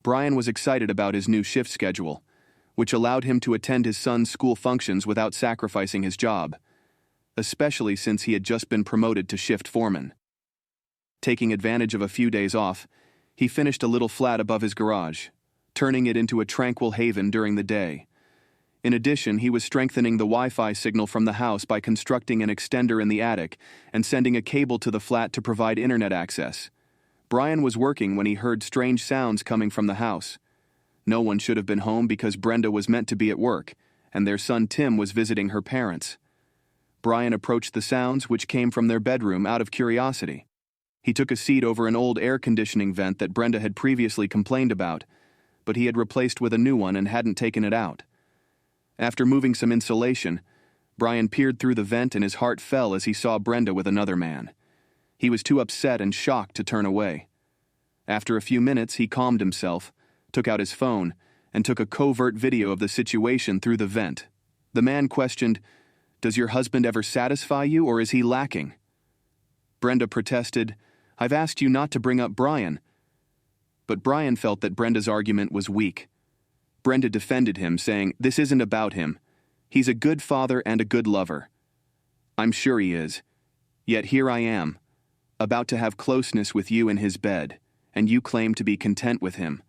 Brian was excited about his new shift schedule, which allowed him to attend his son's school functions without sacrificing his job, especially since he had just been promoted to shift foreman. Taking advantage of a few days off, he finished a little flat above his garage, turning it into a tranquil haven during the day. In addition, he was strengthening the Wi-Fi signal from the house by constructing an extender in the attic and sending a cable to the flat to provide internet access. Brian was working when he heard strange sounds coming from the house. No one should have been home because Brenda was meant to be at work, and their son Tim was visiting her parents. Brian approached the sounds, which came from their bedroom, out of curiosity. He took a seat over an old air conditioning vent that Brenda had previously complained about, but he had replaced with a new one and hadn't taken it out. After moving some insulation, Brian peered through the vent and his heart fell as he saw Brenda with another man. He was too upset and shocked to turn away. After a few minutes, he calmed himself, took out his phone, and took a covert video of the situation through the vent. The man questioned, "Does your husband ever satisfy you, or is he lacking?" Brenda protested, "I've asked you not to bring up Brian." But Brian felt that Brenda's argument was weak. Brenda defended him, saying, "This isn't about him. He's a good father and a good lover. I'm sure he is. Yet here I am, about to have closeness with you in his bed, and you claim to be content with him."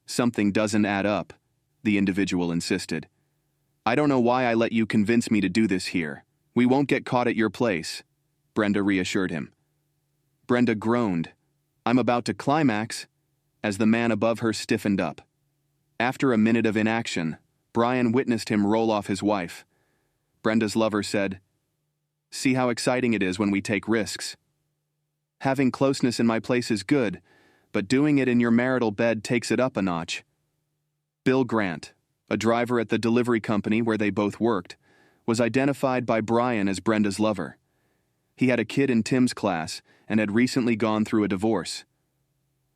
"Something doesn't add up," the individual insisted. "I don't know why I let you convince me to do this here. We won't get caught at your place," Brenda reassured him. Brenda groaned, "I'm about to climax," as the man above her stiffened up. After a minute of inaction, Brian witnessed him roll off his wife. Brenda's lover said, "See how exciting it is when we take risks. Having closeness in my place is good, but doing it in your marital bed takes it up a notch." Bill Grant, a driver at the delivery company where they both worked, was identified by Brian as Brenda's lover. He had a kid in Tim's class and had recently gone through a divorce.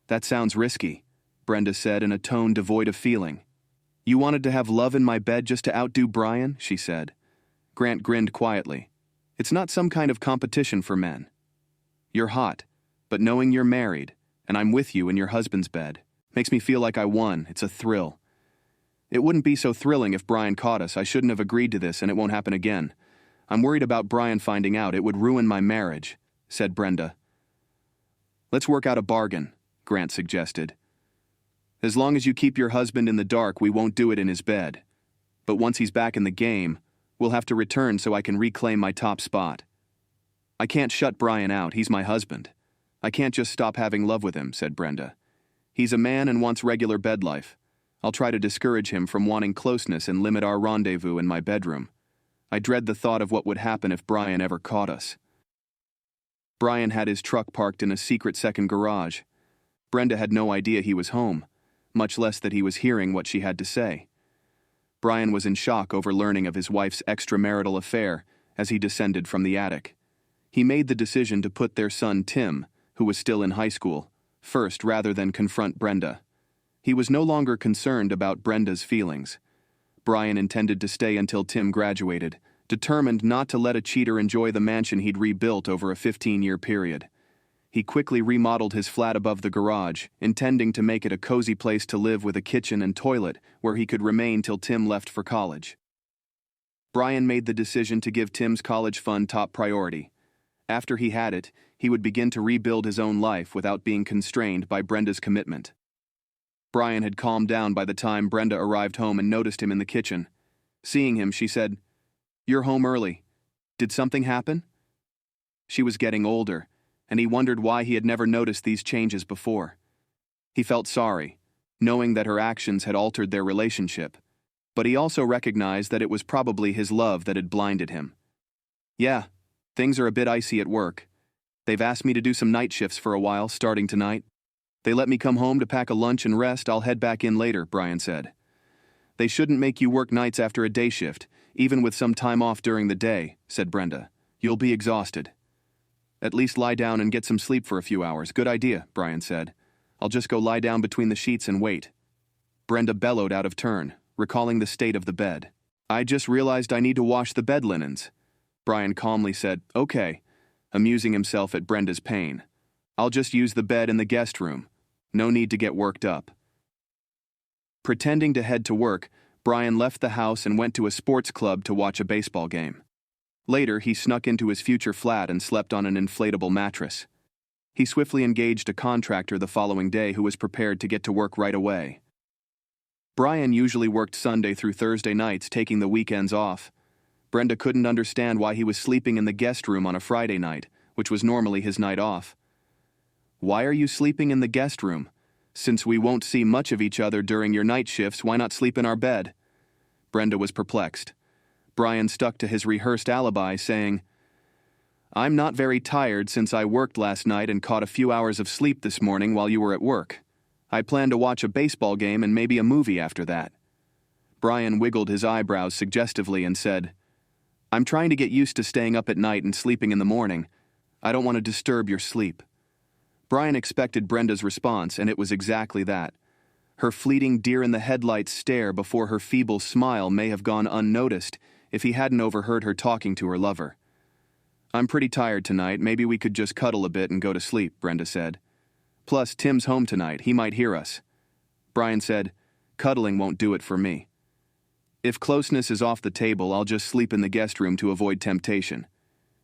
"That sounds risky," Brenda said in a tone devoid of feeling. "You wanted to have love in my bed just to outdo Brian?" she said. Grant grinned quietly. "It's not some kind of competition for men. You're hot, but knowing you're married, and I'm with you in your husband's bed, makes me feel like I won. It's a thrill. It wouldn't be so thrilling if Brian caught us. I shouldn't have agreed to this, and it won't happen again. I'm worried about Brian finding out. It would ruin my marriage," said Brenda. "Let's work out a bargain," Grant suggested. "As long as you keep your husband in the dark, we won't do it in his bed. But once he's back in the game, we'll have to return so I can reclaim my top spot. I can't shut Brian out. He's my husband. I can't just stop having love with him," said Brenda. "He's a man and wants regular bed life. I'll try to discourage him from wanting closeness and limit our rendezvous in my bedroom. I dread the thought of what would happen if Brian ever caught us." Brian had his truck parked in a secret second garage. Brenda had no idea he was home, much less that he was hearing what she had to say. Brian was in shock over learning of his wife's extramarital affair as he descended from the attic. He made the decision to put their son Tim, who was still in high school, first rather than confront Brenda. He was no longer concerned about Brenda's feelings. Brian intended to stay until Tim graduated, determined not to let a cheater enjoy the mansion he'd rebuilt over a 15-year period. He quickly remodeled his flat above the garage, intending to make it a cozy place to live with a kitchen and toilet where he could remain till Tim left for college. Brian made the decision to give Tim's college fund top priority. After he had it, he would begin to rebuild his own life without being constrained by Brenda's commitment. Brian had calmed down by the time Brenda arrived home and noticed him in the kitchen. Seeing him, she said, "You're home early. Did something happen?" She was getting older, and he wondered why he had never noticed these changes before. He felt sorry, knowing that her actions had altered their relationship, but he also recognized that it was probably his love that had blinded him. "Yeah, things are a bit icy at work. They've asked me to do some night shifts for a while, starting tonight. They let me come home to pack a lunch and rest. I'll head back in later," Brian said. "They shouldn't make you work nights after a day shift, even with some time off during the day," said Brenda. "You'll be exhausted. At least lie down and get some sleep for a few hours." "Good idea," Brian said. "I'll just go lie down between the sheets and wait." Brenda bellowed out of turn, recalling the state of the bed. "I just realized I need to wash the bed linens." Brian calmly said, "Okay," amusing himself at Brenda's pain. "I'll just use the bed in the guest room. No need to get worked up." Pretending to head to work, Brian left the house and went to a sports club to watch a baseball game. Later, he snuck into his future flat and slept on an inflatable mattress. He swiftly engaged a contractor the following day who was prepared to get to work right away. Brian usually worked Sunday through Thursday nights, taking the weekends off. Brenda couldn't understand why he was sleeping in the guest room on a Friday night, which was normally his night off. "Why are you sleeping in the guest room? Since we won't see much of each other during your night shifts, why not sleep in our bed?" Brenda was perplexed. Brian stuck to his rehearsed alibi, saying, "I'm not very tired since I worked last night and caught a few hours of sleep this morning while you were at work. I plan to watch a baseball game and maybe a movie after that." Brian wiggled his eyebrows suggestively and said, "I'm trying to get used to staying up at night and sleeping in the morning. I don't want to disturb your sleep." Brian expected Brenda's response, and it was exactly that. Her fleeting deer-in-the-headlights stare before her feeble smile may have gone unnoticed if he hadn't overheard her talking to her lover. "I'm pretty tired tonight, maybe we could just cuddle a bit and go to sleep," Brenda said. "Plus, Tim's home tonight, he might hear us." Brian said, "Cuddling won't do it for me. If closeness is off the table, I'll just sleep in the guest room to avoid temptation.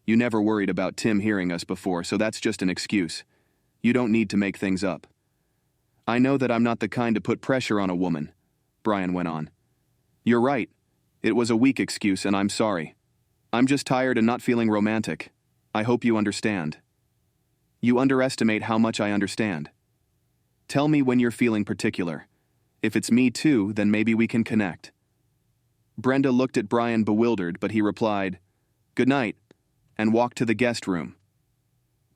You never worried about Tim hearing us before, so that's just an excuse. You don't need to make things up." "I know that I'm not the kind to put pressure on a woman," Brian went on. "You're right. It was a weak excuse, and I'm sorry. I'm just tired and not feeling romantic. I hope you understand." "You underestimate how much I understand. Tell me when you're feeling particular. If it's me too, then maybe we can connect." Brenda looked at Brian bewildered, but he replied, "Good night," and walked to the guest room.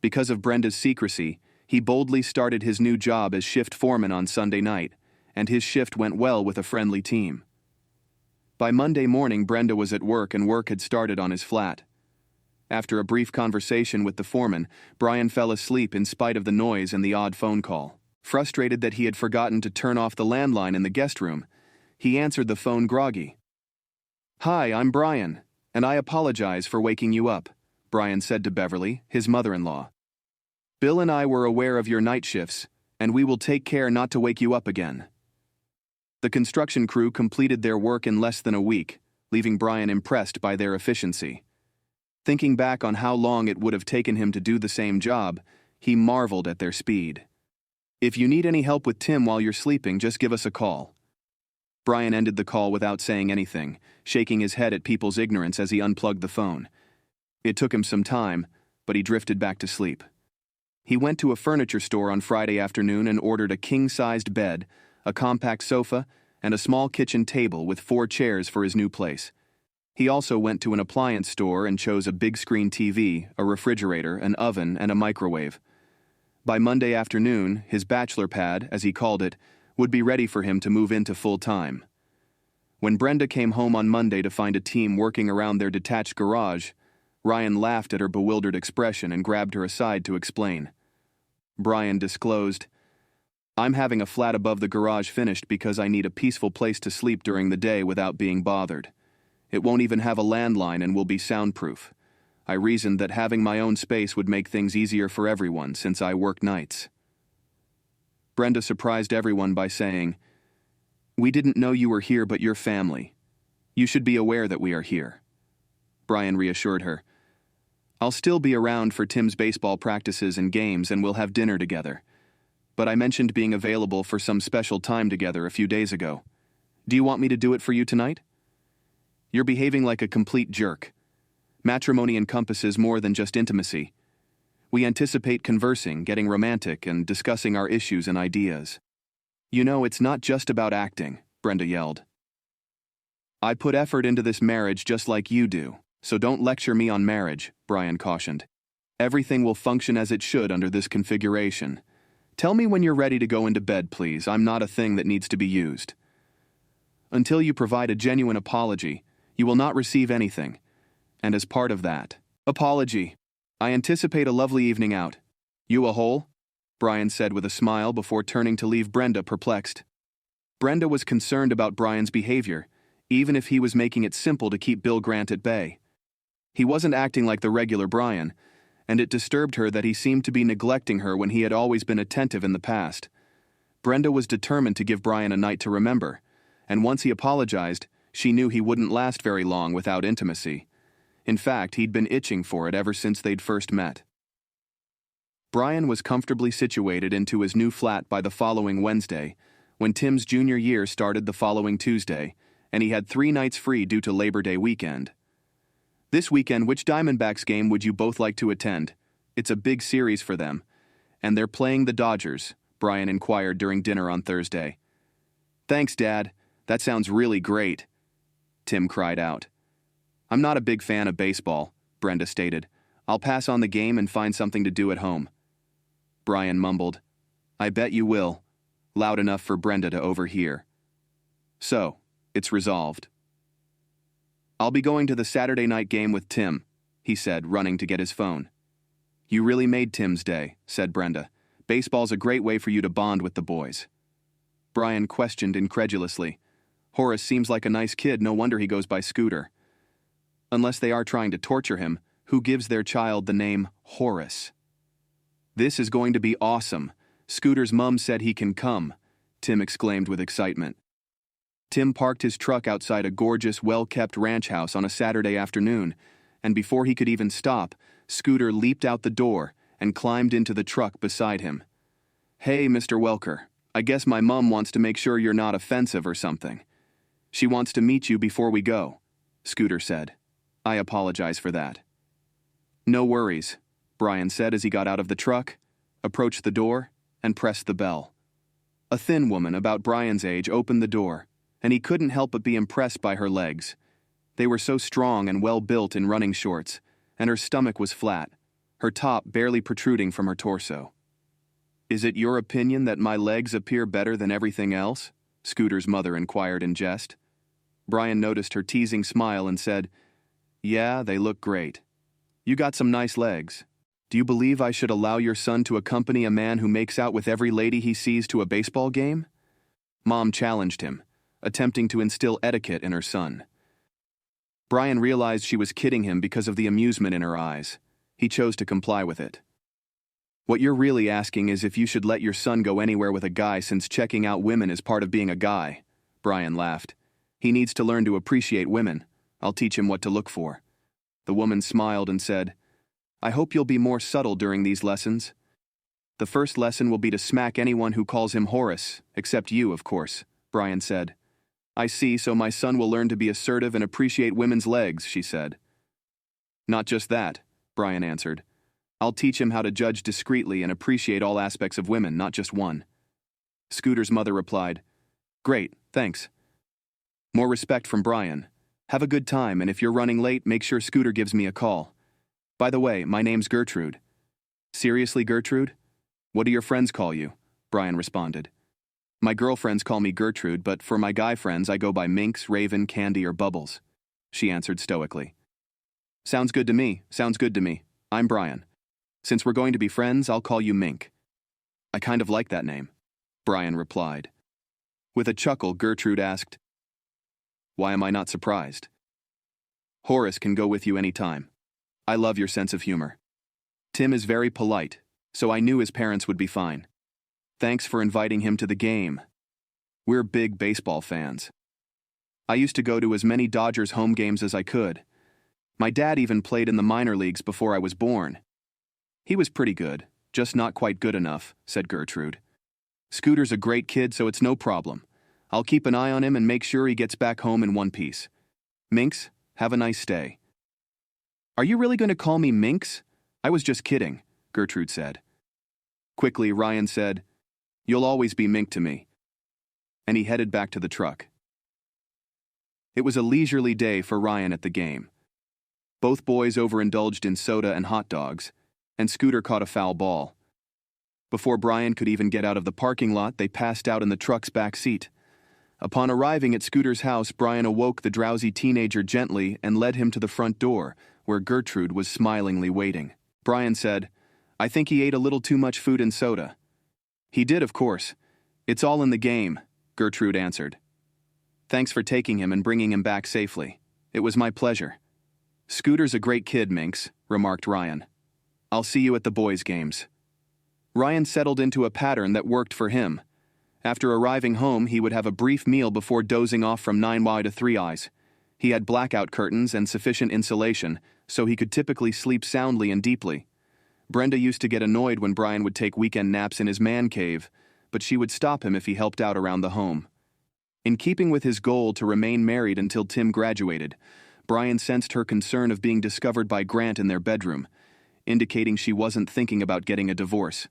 Because of Brenda's secrecy, he boldly started his new job as shift foreman on Sunday night, and his shift went well with a friendly team. By Monday morning, Brenda was at work and work had started on his flat. After a brief conversation with the foreman, Brian fell asleep in spite of the noise and the odd phone call. Frustrated that he had forgotten to turn off the landline in the guest room, he answered the phone groggy. "Hi, I'm Brian, and I apologize for waking you up," Brian said to Beverly, his mother-in-law. "Bill and I were aware of your night shifts, and we will take care not to wake you up again." The construction crew completed their work in less than a week, leaving Brian impressed by their efficiency. Thinking back on how long it would have taken him to do the same job, he marveled at their speed. "If you need any help with Tim while you're sleeping, just give us a call." Brian ended the call without saying anything, shaking his head at people's ignorance as he unplugged the phone. It took him some time, but he drifted back to sleep. He went to a furniture store on Friday afternoon and ordered a king-sized bed, a compact sofa, and a small kitchen table with 4 chairs for his new place. He also went to an appliance store and chose a big-screen TV, a refrigerator, an oven, and a microwave. By Monday afternoon, his bachelor pad, as he called it, would be ready for him to move into full-time. When Brenda came home on Monday to find a team working around their detached garage, Ryan laughed at her bewildered expression and grabbed her aside to explain. Brian disclosed, "I'm having a flat above the garage finished because I need a peaceful place to sleep during the day without being bothered. It won't even have a landline and will be soundproof. I reasoned that having my own space would make things easier for everyone since I work nights." Brenda surprised everyone by saying, "We didn't know you were here, but you're family. You should be aware that we are here." Brian reassured her, "I'll still be around for Tim's baseball practices and games and we'll have dinner together. But I mentioned being available for some special time together a few days ago. Do you want me to do it for you tonight? You're behaving like a complete jerk. Matrimony encompasses more than just intimacy. We anticipate conversing, getting romantic, and discussing our issues and ideas. You know, it's not just about acting," Brenda yelled. "I put effort into this marriage just like you do, so don't lecture me on marriage," Brian cautioned. "Everything will function as it should under this configuration. Tell me when you're ready to go into bed, please. I'm not a thing that needs to be used. Until you provide a genuine apology, you will not receive anything. And as part of that apology, I anticipate a lovely evening out. You a hole?" Brian said with a smile before turning to leave Brenda perplexed. Brenda was concerned about Brian's behavior, even if he was making it simple to keep Bill Grant at bay. He wasn't acting like the regular Brian, and it disturbed her that he seemed to be neglecting her when he had always been attentive in the past. Brenda was determined to give Brian a night to remember, and once he apologized, she knew he wouldn't last very long without intimacy. In fact, he'd been itching for it ever since they'd first met. Brian was comfortably situated into his new flat by the following Wednesday, when Tim's junior year started the following Tuesday, and he had 3 nights free due to Labor Day weekend. This weekend, which Diamondbacks game would you both like to attend? It's a big series for them, and they're playing the Dodgers, Brian inquired during dinner on Thursday. Thanks, Dad. That sounds really great, Tim cried out. I'm not a big fan of baseball, Brenda stated. I'll pass on the game and find something to do at home. Brian mumbled, I bet you will, loud enough for Brenda to overhear. So, it's resolved. I'll be going to the Saturday night game with Tim, he said, running to get his phone. You really made Tim's day, said Brenda. Baseball's a great way for you to bond with the boys. Brian questioned incredulously. Horace seems like a nice kid, no wonder he goes by Scooter. Unless they are trying to torture him, who gives their child the name Horace? This is going to be awesome. Scooter's mom said he can come, Tim exclaimed with excitement. Tim parked his truck outside a gorgeous, well-kept ranch house on a Saturday afternoon, and before he could even stop, Scooter leaped out the door and climbed into the truck beside him. Hey, Mr. Welker, I guess my mom wants to make sure you're not offensive or something. She wants to meet you before we go, Scooter said. I apologize for that. No worries, Brian said as he got out of the truck, approached the door, and pressed the bell. A thin woman about Brian's age opened the door, and he couldn't help but be impressed by her legs. They were so strong and well-built in running shorts, and her stomach was flat, her top barely protruding from her torso. Is it your opinion that my legs appear better than everything else? Scooter's mother inquired in jest. Brian noticed her teasing smile and said, Yeah, they look great. You got some nice legs. Do you believe I should allow your son to accompany a man who makes out with every lady he sees to a baseball game? Mom challenged him, attempting to instill etiquette in her son. Brian realized she was kidding him because of the amusement in her eyes. He chose to comply with it. What you're really asking is if you should let your son go anywhere with a guy since checking out women is part of being a guy, Brian laughed. He needs to learn to appreciate women. I'll teach him what to look for. The woman smiled and said, I hope you'll be more subtle during these lessons. The first lesson will be to smack anyone who calls him Horace, except you, of course, Brian said. I see, so my son will learn to be assertive and appreciate women's legs, she said. Not just that, Brian answered. I'll teach him how to judge discreetly and appreciate all aspects of women, not just one. Scooter's mother replied, Great, thanks. More respect from Brian. Have a good time, and if you're running late, make sure Scooter gives me a call. By the way, my name's Gertrude. Seriously, Gertrude? What do your friends call you? Brian responded. My girlfriends call me Gertrude, but for my guy friends I go by Minx, Raven, Candy, or Bubbles, she answered stoically. Sounds good to me, sounds good to me. I'm Brian. Since we're going to be friends, I'll call you Mink. I kind of like that name, Brian replied. With a chuckle, Gertrude asked, Why am I not surprised? Horace can go with you any time. I love your sense of humor. Tim is very polite, so I knew his parents would be fine. Thanks for inviting him to the game. We're big baseball fans. I used to go to as many Dodgers home games as I could. My dad even played in the minor leagues before I was born. He was pretty good, just not quite good enough, said Gertrude. Scooter's a great kid, so it's no problem. I'll keep an eye on him and make sure he gets back home in one piece. Minx, have a nice stay. Are you really going to call me Minx? I was just kidding, Gertrude said. Quickly, Ryan said, You'll always be Mink to me. And he headed back to the truck. It was a leisurely day for Ryan at the game. Both boys overindulged in soda and hot dogs, and Scooter caught a foul ball. Before Brian could even get out of the parking lot, they passed out in the truck's back seat. Upon arriving at Scooter's house, Brian awoke the drowsy teenager gently and led him to the front door, where Gertrude was smilingly waiting. Brian said, I think he ate a little too much food and soda. He did, of course. It's all in the game, Gertrude answered. Thanks for taking him and bringing him back safely. It was my pleasure. Scooter's a great kid, Minx, remarked Ryan. I'll see you at the boys' games. Ryan settled into a pattern that worked for him. After arriving home, he would have a brief meal before dozing off from 9 to 3 eyes. He had blackout curtains and sufficient insulation, so he could typically sleep soundly and deeply. Brenda used to get annoyed when Brian would take weekend naps in his man cave, but she would stop him if he helped out around the home. In keeping with his goal to remain married until Tim graduated, Brian sensed her concern of being discovered by Grant in their bedroom, indicating she wasn't thinking about getting a divorce.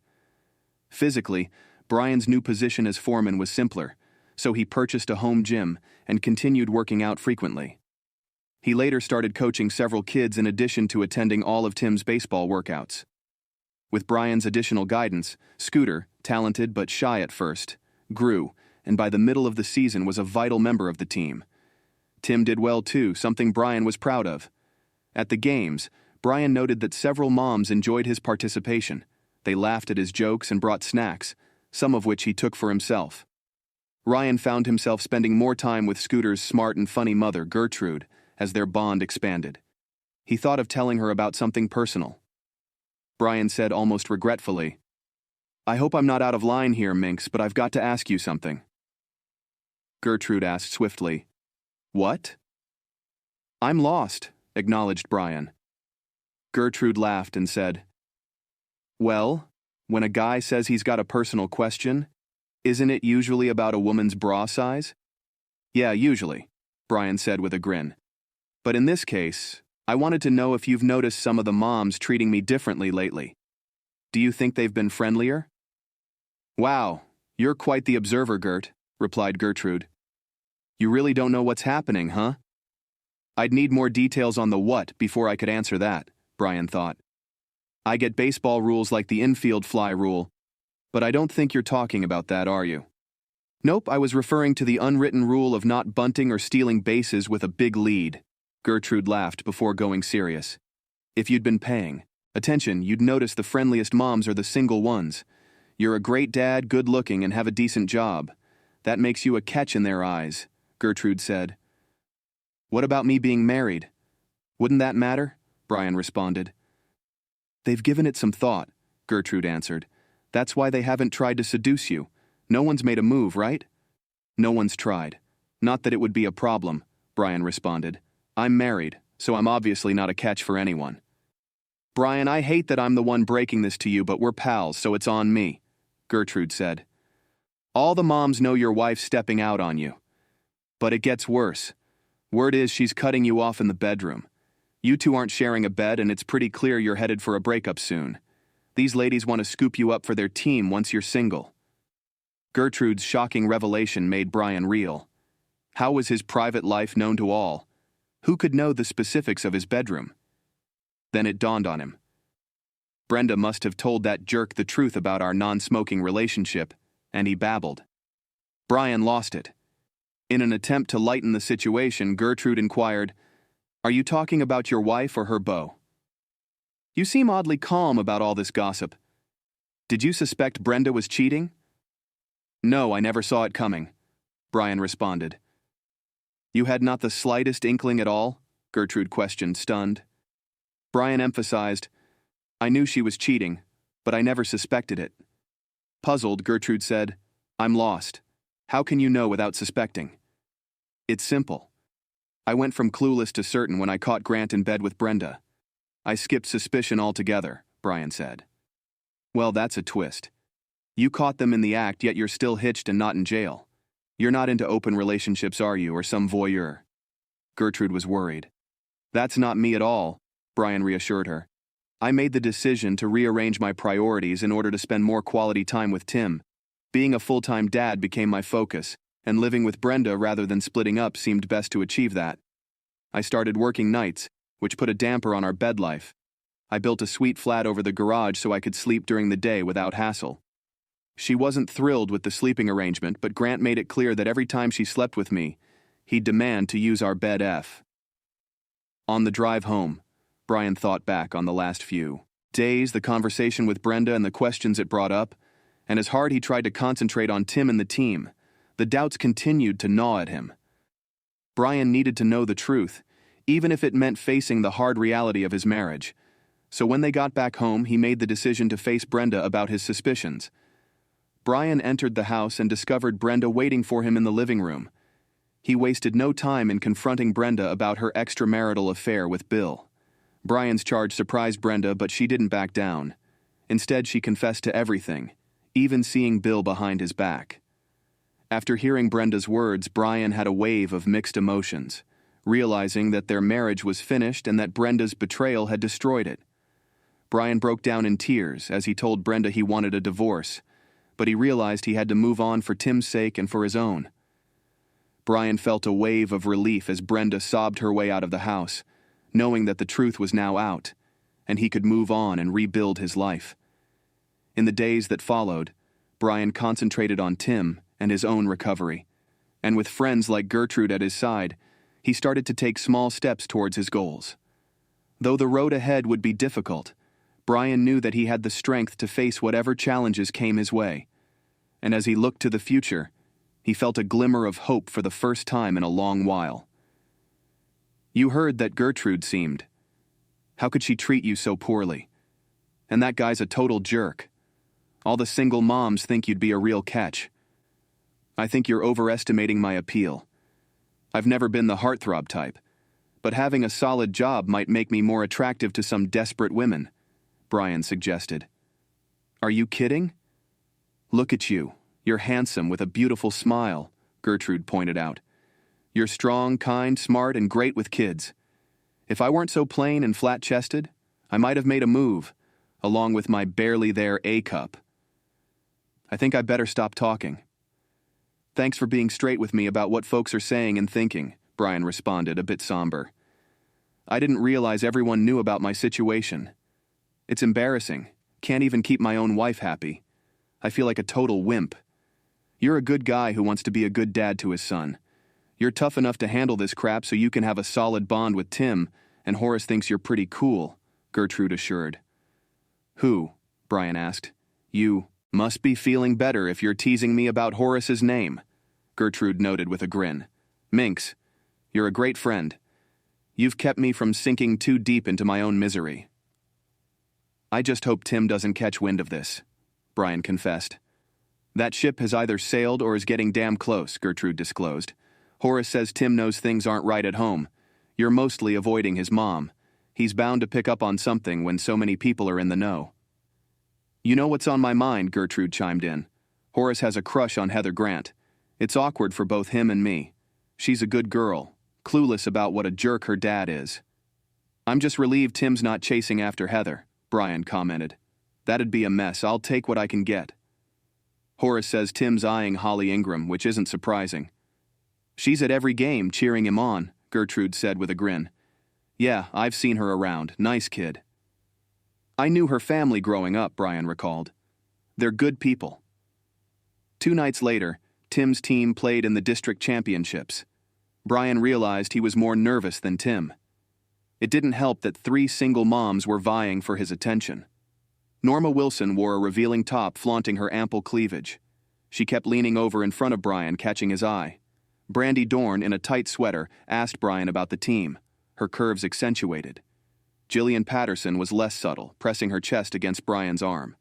Physically, Brian's new position as foreman was simpler, so he purchased a home gym and continued working out frequently. He later started coaching several kids in addition to attending all of Tim's baseball workouts. With Brian's additional guidance, Scooter, talented but shy at first, grew, and by the middle of the season was a vital member of the team. Tim did well too, something Brian was proud of. At the games, Brian noted that several moms enjoyed his participation. They laughed at his jokes and brought snacks, some of which he took for himself. Ryan found himself spending more time with Scooter's smart and funny mother, Gertrude, as their bond expanded. He thought of telling her about something personal. Brian said almost regretfully, "I hope I'm not out of line here, Minx, but I've got to ask you something." Gertrude asked swiftly, "What?" "I'm lost," acknowledged Brian. Gertrude laughed and said, "Well, when a guy says he's got a personal question, isn't it usually about a woman's bra size?" "Yeah, usually," Brian said with a grin. "But in this case, I wanted to know if you've noticed some of the moms treating me differently lately. Do you think they've been friendlier?" "Wow, you're quite the observer, Gert," replied Gertrude. "You really don't know what's happening, huh?" "I'd need more details on the what before I could answer that," Brian thought. "I get baseball rules like the infield fly rule, but I don't think you're talking about that, are you?" "Nope, I was referring to the unwritten rule of not bunting or stealing bases with a big lead." Gertrude laughed before going serious. "If you'd been paying attention, you'd notice the friendliest moms are the single ones. You're a great dad, good-looking, and have a decent job. That makes you a catch in their eyes," Gertrude said. "What about me being married? Wouldn't that matter?" Brian responded. "They've given it some thought," Gertrude answered. "That's why they haven't tried to seduce you. No one's made a move, right?" "No one's tried. Not that it would be a problem," Brian responded. "I'm married, so I'm obviously not a catch for anyone." "Brian, I hate that I'm the one breaking this to you, but we're pals, so it's on me," Gertrude said. "All the moms know your wife's stepping out on you. But it gets worse. Word is she's cutting you off in the bedroom. You two aren't sharing a bed, and it's pretty clear you're headed for a breakup soon. These ladies want to scoop you up for their team once you're single." Gertrude's shocking revelation made Brian reel. How was his private life known to all? Who could know the specifics of his bedroom? Then it dawned on him. Brenda must have told that jerk the truth about our non-smoking relationship, and he babbled. Brian lost it. In an attempt to lighten the situation, Gertrude inquired, "Are you talking about your wife or her beau? You seem oddly calm about all this gossip. Did you suspect Brenda was cheating?" "No, I never saw it coming," Brian responded. "You had not the slightest inkling at all?" Gertrude questioned, stunned. Brian emphasized, "I knew she was cheating, but I never suspected it." Puzzled, Gertrude said, "I'm lost. How can you know without suspecting?" "It's simple. I went from clueless to certain when I caught Grant in bed with Brenda. I skipped suspicion altogether," Brian said. "Well, that's a twist. You caught them in the act, yet you're still hitched and not in jail. You're not into open relationships, are you, or some voyeur?" Gertrude was worried. "That's not me at all," Brian reassured her. "I made the decision to rearrange my priorities in order to spend more quality time with Tim. Being a full-time dad became my focus, and living with Brenda rather than splitting up seemed best to achieve that. I started working nights, which put a damper on our bed life. I built a suite flat over the garage so I could sleep during the day without hassle." She wasn't thrilled with the sleeping arrangement, but Grant made it clear that every time she slept with me, he'd demand to use our bed F. On the drive home, Brian thought back on the last few days, the conversation with Brenda and the questions it brought up, and as hard he tried to concentrate on Tim and the team, the doubts continued to gnaw at him. Brian needed to know the truth, even if it meant facing the hard reality of his marriage. So when they got back home, he made the decision to face Brenda about his suspicions. Brian entered the house and discovered Brenda waiting for him in the living room. He wasted no time in confronting Brenda about her extramarital affair with Bill. Brian's charge surprised Brenda, but she didn't back down. Instead, she confessed to everything, even seeing Bill behind his back. After hearing Brenda's words, Brian had a wave of mixed emotions, realizing that their marriage was finished and that Brenda's betrayal had destroyed it. Brian broke down in tears as he told Brenda he wanted a divorce, but he realized he had to move on for Tim's sake and for his own. Brian felt a wave of relief as Brenda sobbed her way out of the house, knowing that the truth was now out, and he could move on and rebuild his life. In the days that followed, Brian concentrated on Tim and his own recovery, and with friends like Gertrude at his side, he started to take small steps towards his goals. Though the road ahead would be difficult, Brian knew that he had the strength to face whatever challenges came his way, and as he looked to the future, he felt a glimmer of hope for the first time in a long while. "You heard that Gertrude seemed. How could she treat you so poorly? And that guy's a total jerk. All the single moms think you'd be a real catch. I think you're overestimating my appeal. I've never been the heartthrob type, but having a solid job might make me more attractive to some desperate women," Brian suggested. "Are you kidding? Look at you. You're handsome with a beautiful smile," Gertrude pointed out. "You're strong, kind, smart, and great with kids. If I weren't so plain and flat-chested, I might have made a move, along with my barely there A-cup. I think I better stop talking." "Thanks for being straight with me about what folks are saying and thinking," Brian responded, a bit somber. "I didn't realize everyone knew about my situation. It's embarrassing. Can't even keep my own wife happy. I feel like a total wimp. You're a good guy who wants to be a good dad to his son. You're tough enough to handle this crap so you can have a solid bond with Tim, and Horace thinks you're pretty cool," Gertrude assured. "Who?" Brian asked. "You must be feeling better if you're teasing me about Horace's name," Gertrude noted with a grin. "Minx, you're a great friend. You've kept me from sinking too deep into my own misery." "I just hope Tim doesn't catch wind of this," Brian confessed. "That ship has either sailed or is getting damn close," Gertrude disclosed. "Horace says Tim knows things aren't right at home. You're mostly avoiding his mom. He's bound to pick up on something when so many people are in the know." "You know what's on my mind," Gertrude chimed in. "Horace has a crush on Heather Grant. It's awkward for both him and me. She's a good girl, clueless about what a jerk her dad is." "I'm just relieved Tim's not chasing after Heather," Brian commented. "That'd be a mess. I'll take what I can get." "Horace says Tim's eyeing Holly Ingram, which isn't surprising." "She's at every game cheering him on," Gertrude said with a grin. "Yeah, I've seen her around. Nice kid." "I knew her family growing up," Brian recalled. "They're good people." 2 nights later, Tim's team played in the district championships. Brian realized he was more nervous than Tim. It didn't help that 3 single moms were vying for his attention. Norma Wilson wore a revealing top flaunting her ample cleavage. She kept leaning over in front of Brian, catching his eye. Brandy Dorn, in a tight sweater, asked Brian about the team, her curves accentuated. Jillian Patterson was less subtle, pressing her chest against Brian's arm.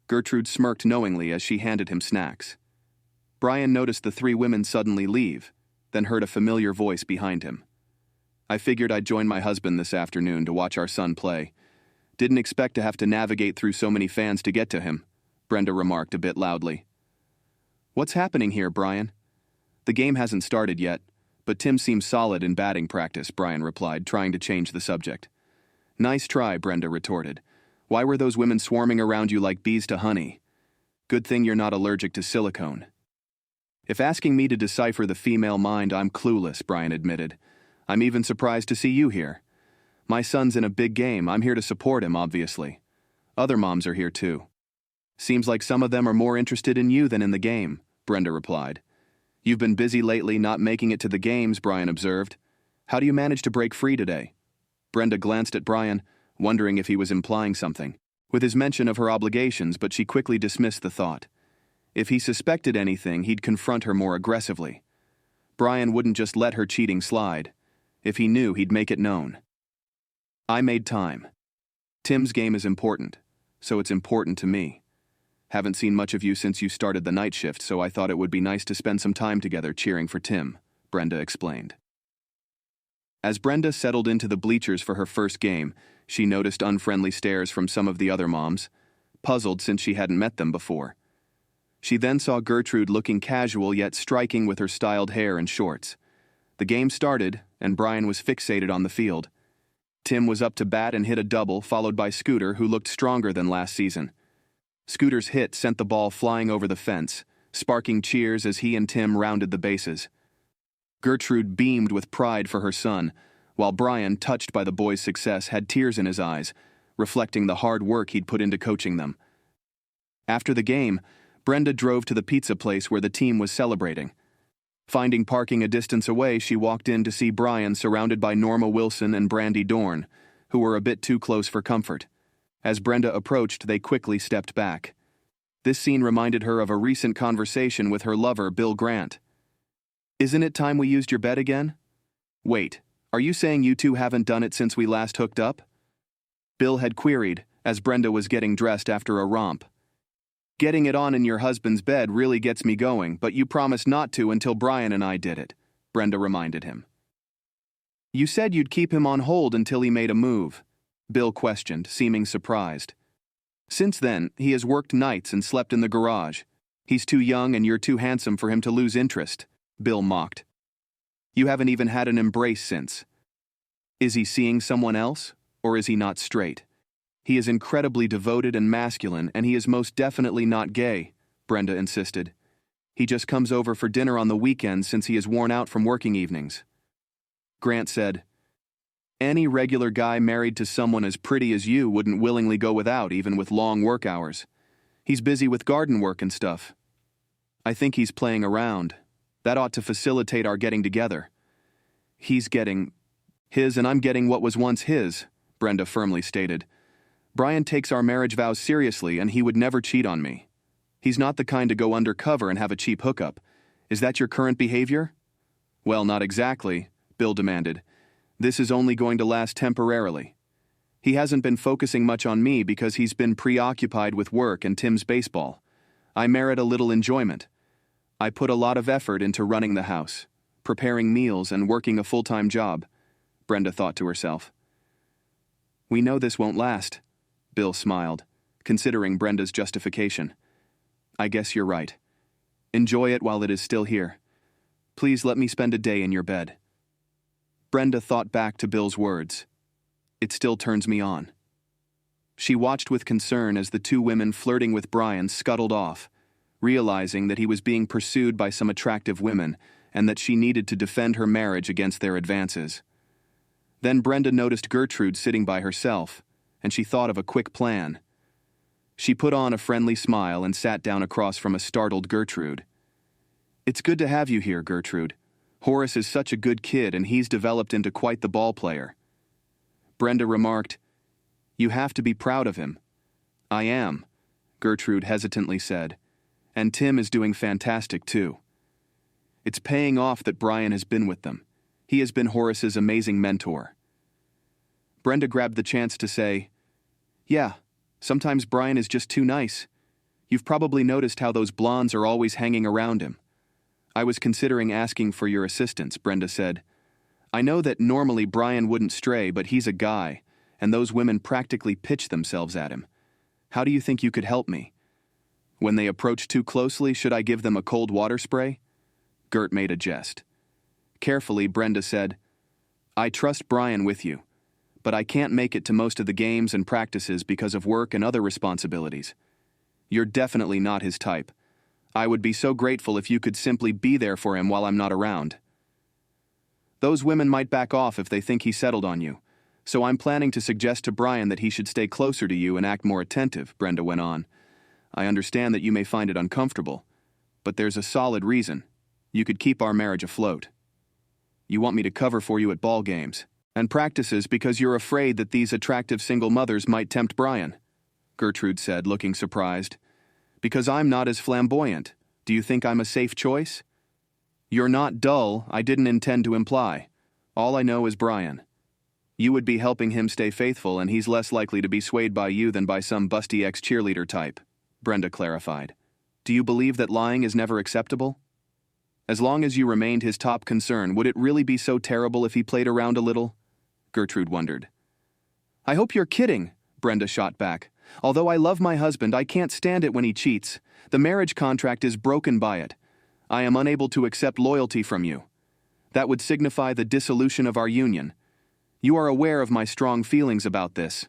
Gertrude smirked knowingly as she handed him snacks. Brian noticed the 3 women suddenly leave, then heard a familiar voice behind him. "I figured I'd join my husband this afternoon to watch our son play. Didn't expect to have to navigate through so many fans to get to him," Brenda remarked a bit loudly. "What's happening here, Brian?" "The game hasn't started yet, but Tim seems solid in batting practice," Brian replied, trying to change the subject. "Nice try," Brenda retorted. "Why were those women swarming around you like bees to honey? Good thing you're not allergic to silicone." "If asking me to decipher the female mind, I'm clueless," Brian admitted. "I'm even surprised to see you here. My son's in a big game. I'm here to support him, obviously. Other moms are here too." "Seems like some of them are more interested in you than in the game," Brenda replied. "You've been busy lately not making it to the games," Brian observed. "How do you manage to break free today?" Brenda glanced at Brian, wondering if he was implying something with his mention of her obligations, but she quickly dismissed the thought. If he suspected anything, he'd confront her more aggressively. Brian wouldn't just let her cheating slide. If he knew, he'd make it known. "I made time. Tim's game is important, so it's important to me. Haven't seen much of you since you started the night shift, so I thought it would be nice to spend some time together cheering for Tim, Brenda explained. As Brenda settled into the bleachers for her first game, she noticed unfriendly stares from some of the other moms, puzzled since she hadn't met them before. She then saw Gertrude looking casual yet striking with her styled hair and shorts. The game started, and Brian was fixated on the field. Tim was up to bat and hit a double, followed by Scooter, who looked stronger than last season. Scooter's hit sent the ball flying over the fence, sparking cheers as he and Tim rounded the bases. Gertrude beamed with pride for her son, while Brian, touched by the boys' success, had tears in his eyes, reflecting the hard work he'd put into coaching them. After the game, Brenda drove to the pizza place where the team was celebrating. Finding parking a distance away, she walked in to see Brian surrounded by Norma Wilson and Brandy Dorn, who were a bit too close for comfort. As Brenda approached, they quickly stepped back. This scene reminded her of a recent conversation with her lover, Bill Grant. "Isn't it time we used your bed again?" "Wait, are you saying you two haven't done it since we last hooked up?" Bill had queried, as Brenda was getting dressed after a romp. "Getting it on in your husband's bed really gets me going, but you promised not to until Brian and I did it," Brenda reminded him. "You said you'd keep him on hold until he made a move," Bill questioned, seeming surprised. "Since then, he has worked nights and slept in the garage. He's too young and you're too handsome for him to lose interest," Bill mocked. "You haven't even had an embrace since. Is he seeing someone else, or is he not straight? He is incredibly devoted and masculine, and he is most definitely not gay," Brenda insisted. "He just comes over for dinner on the weekends since he is worn out from working evenings." Grant said, "Any regular guy married to someone as pretty as you wouldn't willingly go without, even with long work hours. He's busy with garden work and stuff. I think he's playing around. That ought to facilitate our getting together. He's getting his and I'm getting what was once his," Brenda firmly stated. "Brian takes our marriage vows seriously, and he would never cheat on me. He's not the kind to go undercover and have a cheap hookup. Is that your current behavior?" "Well, not exactly," Bill demanded. "This is only going to last temporarily. He hasn't been focusing much on me because he's been preoccupied with work and Tim's baseball. I merit a little enjoyment. I put a lot of effort into running the house, preparing meals and working a full-time job," Brenda thought to herself. "We know this won't last," Bill smiled, considering Brenda's justification. "I guess you're right. Enjoy it while it is still here. Please let me spend a day in your bed." Brenda thought back to Bill's words. "It still turns me on." She watched with concern as the two women flirting with Brian scuttled off, realizing that he was being pursued by some attractive women and that she needed to defend her marriage against their advances. Then Brenda noticed Gertrude sitting by herself, and she thought of a quick plan. She put on a friendly smile and sat down across from a startled Gertrude. "It's good to have you here, Gertrude. Horace is such a good kid and he's developed into quite the ball player." Brenda remarked, "You have to be proud of him." "I am," Gertrude hesitantly said, "and Tim is doing fantastic too. It's paying off that Brian has been with them. He has been Horace's amazing mentor." Brenda grabbed the chance to say, "Yeah, sometimes Brian is just too nice. You've probably noticed how those blondes are always hanging around him." "I was considering asking for your assistance," Brenda said. "I know that normally Brian wouldn't stray, but he's a guy, and those women practically pitch themselves at him. How do you think you could help me? When they approach too closely, should I give them a cold water spray?" Gert made a jest. Carefully, Brenda said, "I trust Brian with you, but I can't make it to most of the games and practices because of work and other responsibilities. You're definitely not his type. I would be so grateful if you could simply be there for him while I'm not around. Those women might back off if they think he settled on you, so I'm planning to suggest to Brian that he should stay closer to you and act more attentive," Brenda went on. "I understand that you may find it uncomfortable, but there's a solid reason. You could keep our marriage afloat. You want me to cover for you at ball games and practices because you're afraid that these attractive single mothers might tempt Brian," Gertrude said, looking surprised. "Because I'm not as flamboyant. Do you think I'm a safe choice?" "You're not dull, I didn't intend to imply. All I know is Brian. You would be helping him stay faithful, and he's less likely to be swayed by you than by some busty ex-cheerleader type," Brenda clarified. Do you believe that lying is never acceptable? As long as you remained his top concern, would it really be so terrible if he played around a little? Gertrude wondered. I hope you're kidding, Brenda shot back. Although I love my husband, I can't stand it when he cheats. The marriage contract is broken by it. I am unable to accept loyalty from you. That would signify the dissolution of our union. You are aware of my strong feelings about this.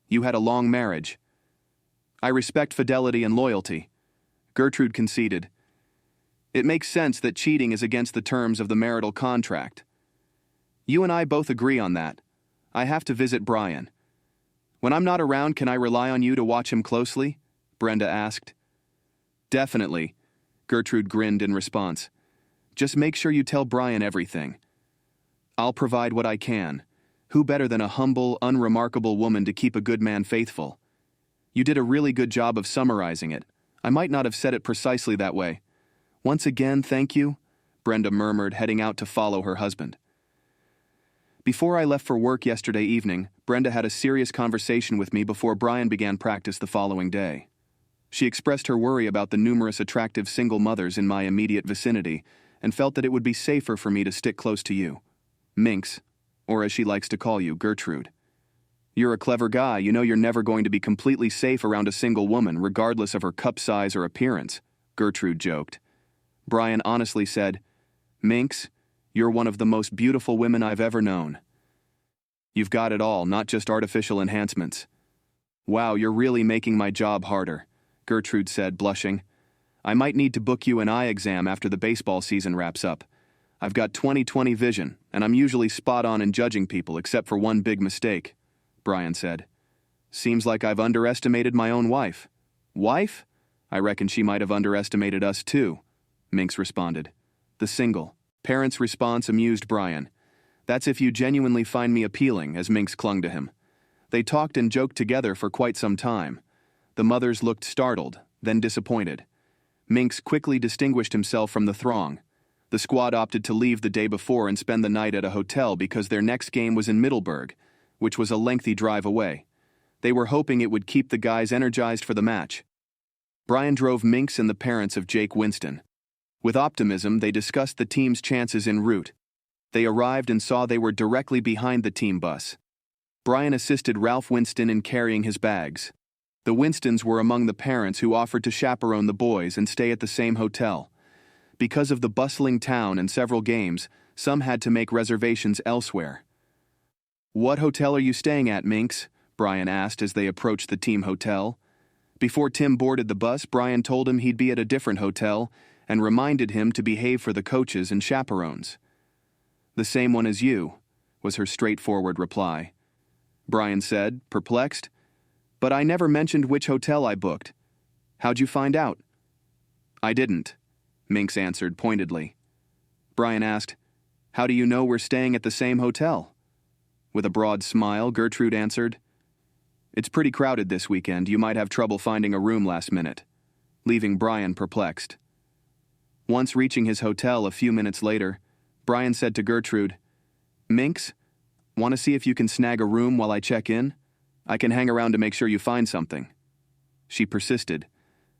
You had a long marriage. I respect fidelity and loyalty. Gertrude conceded. It makes sense that cheating is against the terms of the marital contract. You and I both agree on that. I have to visit Brian. When I'm not around, can I rely on you to watch him closely? Brenda asked. Definitely, Gertrude grinned in response. Just make sure you tell Brian everything. I'll provide what I can. Who better than a humble, unremarkable woman to keep a good man faithful? You did a really good job of summarizing it. I might not have said it precisely that way. Once again, thank you, Brenda murmured, heading out to follow her husband. Before I left for work yesterday evening, Brenda had a serious conversation with me before Brian began practice the following day. She expressed her worry about the numerous attractive single mothers in my immediate vicinity and felt that it would be safer for me to stick close to you, Minx, or as she likes to call you, Gertrude. You're a clever guy, you know you're never going to be completely safe around a single woman, regardless of her cup size or appearance, Gertrude joked. Brian honestly said, Minx, you're one of the most beautiful women I've ever known. You've got it all, not just artificial enhancements. Wow, you're really making my job harder, Gertrude said, blushing. I might need to book you an eye exam after the baseball season wraps up. I've got 20/20 vision, and I'm usually spot on in judging people except for one big mistake, Brian said. Seems like I've underestimated my own wife. Wife? I reckon she might have underestimated us too, Minx responded. The single parent's response amused Brian. That's if you genuinely find me appealing, as Minx clung to him. They talked and joked together for quite some time. The mothers looked startled, then disappointed. Minx quickly distinguished himself from the throng. The squad opted to leave the day before and spend the night at a hotel because their next game was in Middleburg, which was a lengthy drive away. They were hoping it would keep the guys energized for the match. Brian drove Minx and the parents of Jake Winston. With optimism, they discussed the team's chances en route. They arrived and saw they were directly behind the team bus. Brian assisted Ralph Winston in carrying his bags. The Winstons were among the parents who offered to chaperone the boys and stay at the same hotel. Because of the bustling town and several games, some had to make reservations elsewhere. What hotel are you staying at, Minx? Brian asked as they approached the team hotel. Before Tim boarded the bus, Brian told him he'd be at a different hotel and reminded him to behave for the coaches and chaperones. The same one as you, was her straightforward reply. Brian said, perplexed. But I never mentioned which hotel I booked. How'd you find out? I didn't, Minx answered pointedly. Brian asked, How do you know we're staying at the same hotel? With a broad smile, Gertrude answered, It's pretty crowded this weekend. You might have trouble finding a room last minute, leaving Brian perplexed. Once reaching his hotel a few minutes later, Brian said to Gertrude, Minx, want to see if you can snag a room while I check in? I can hang around to make sure you find something. She persisted.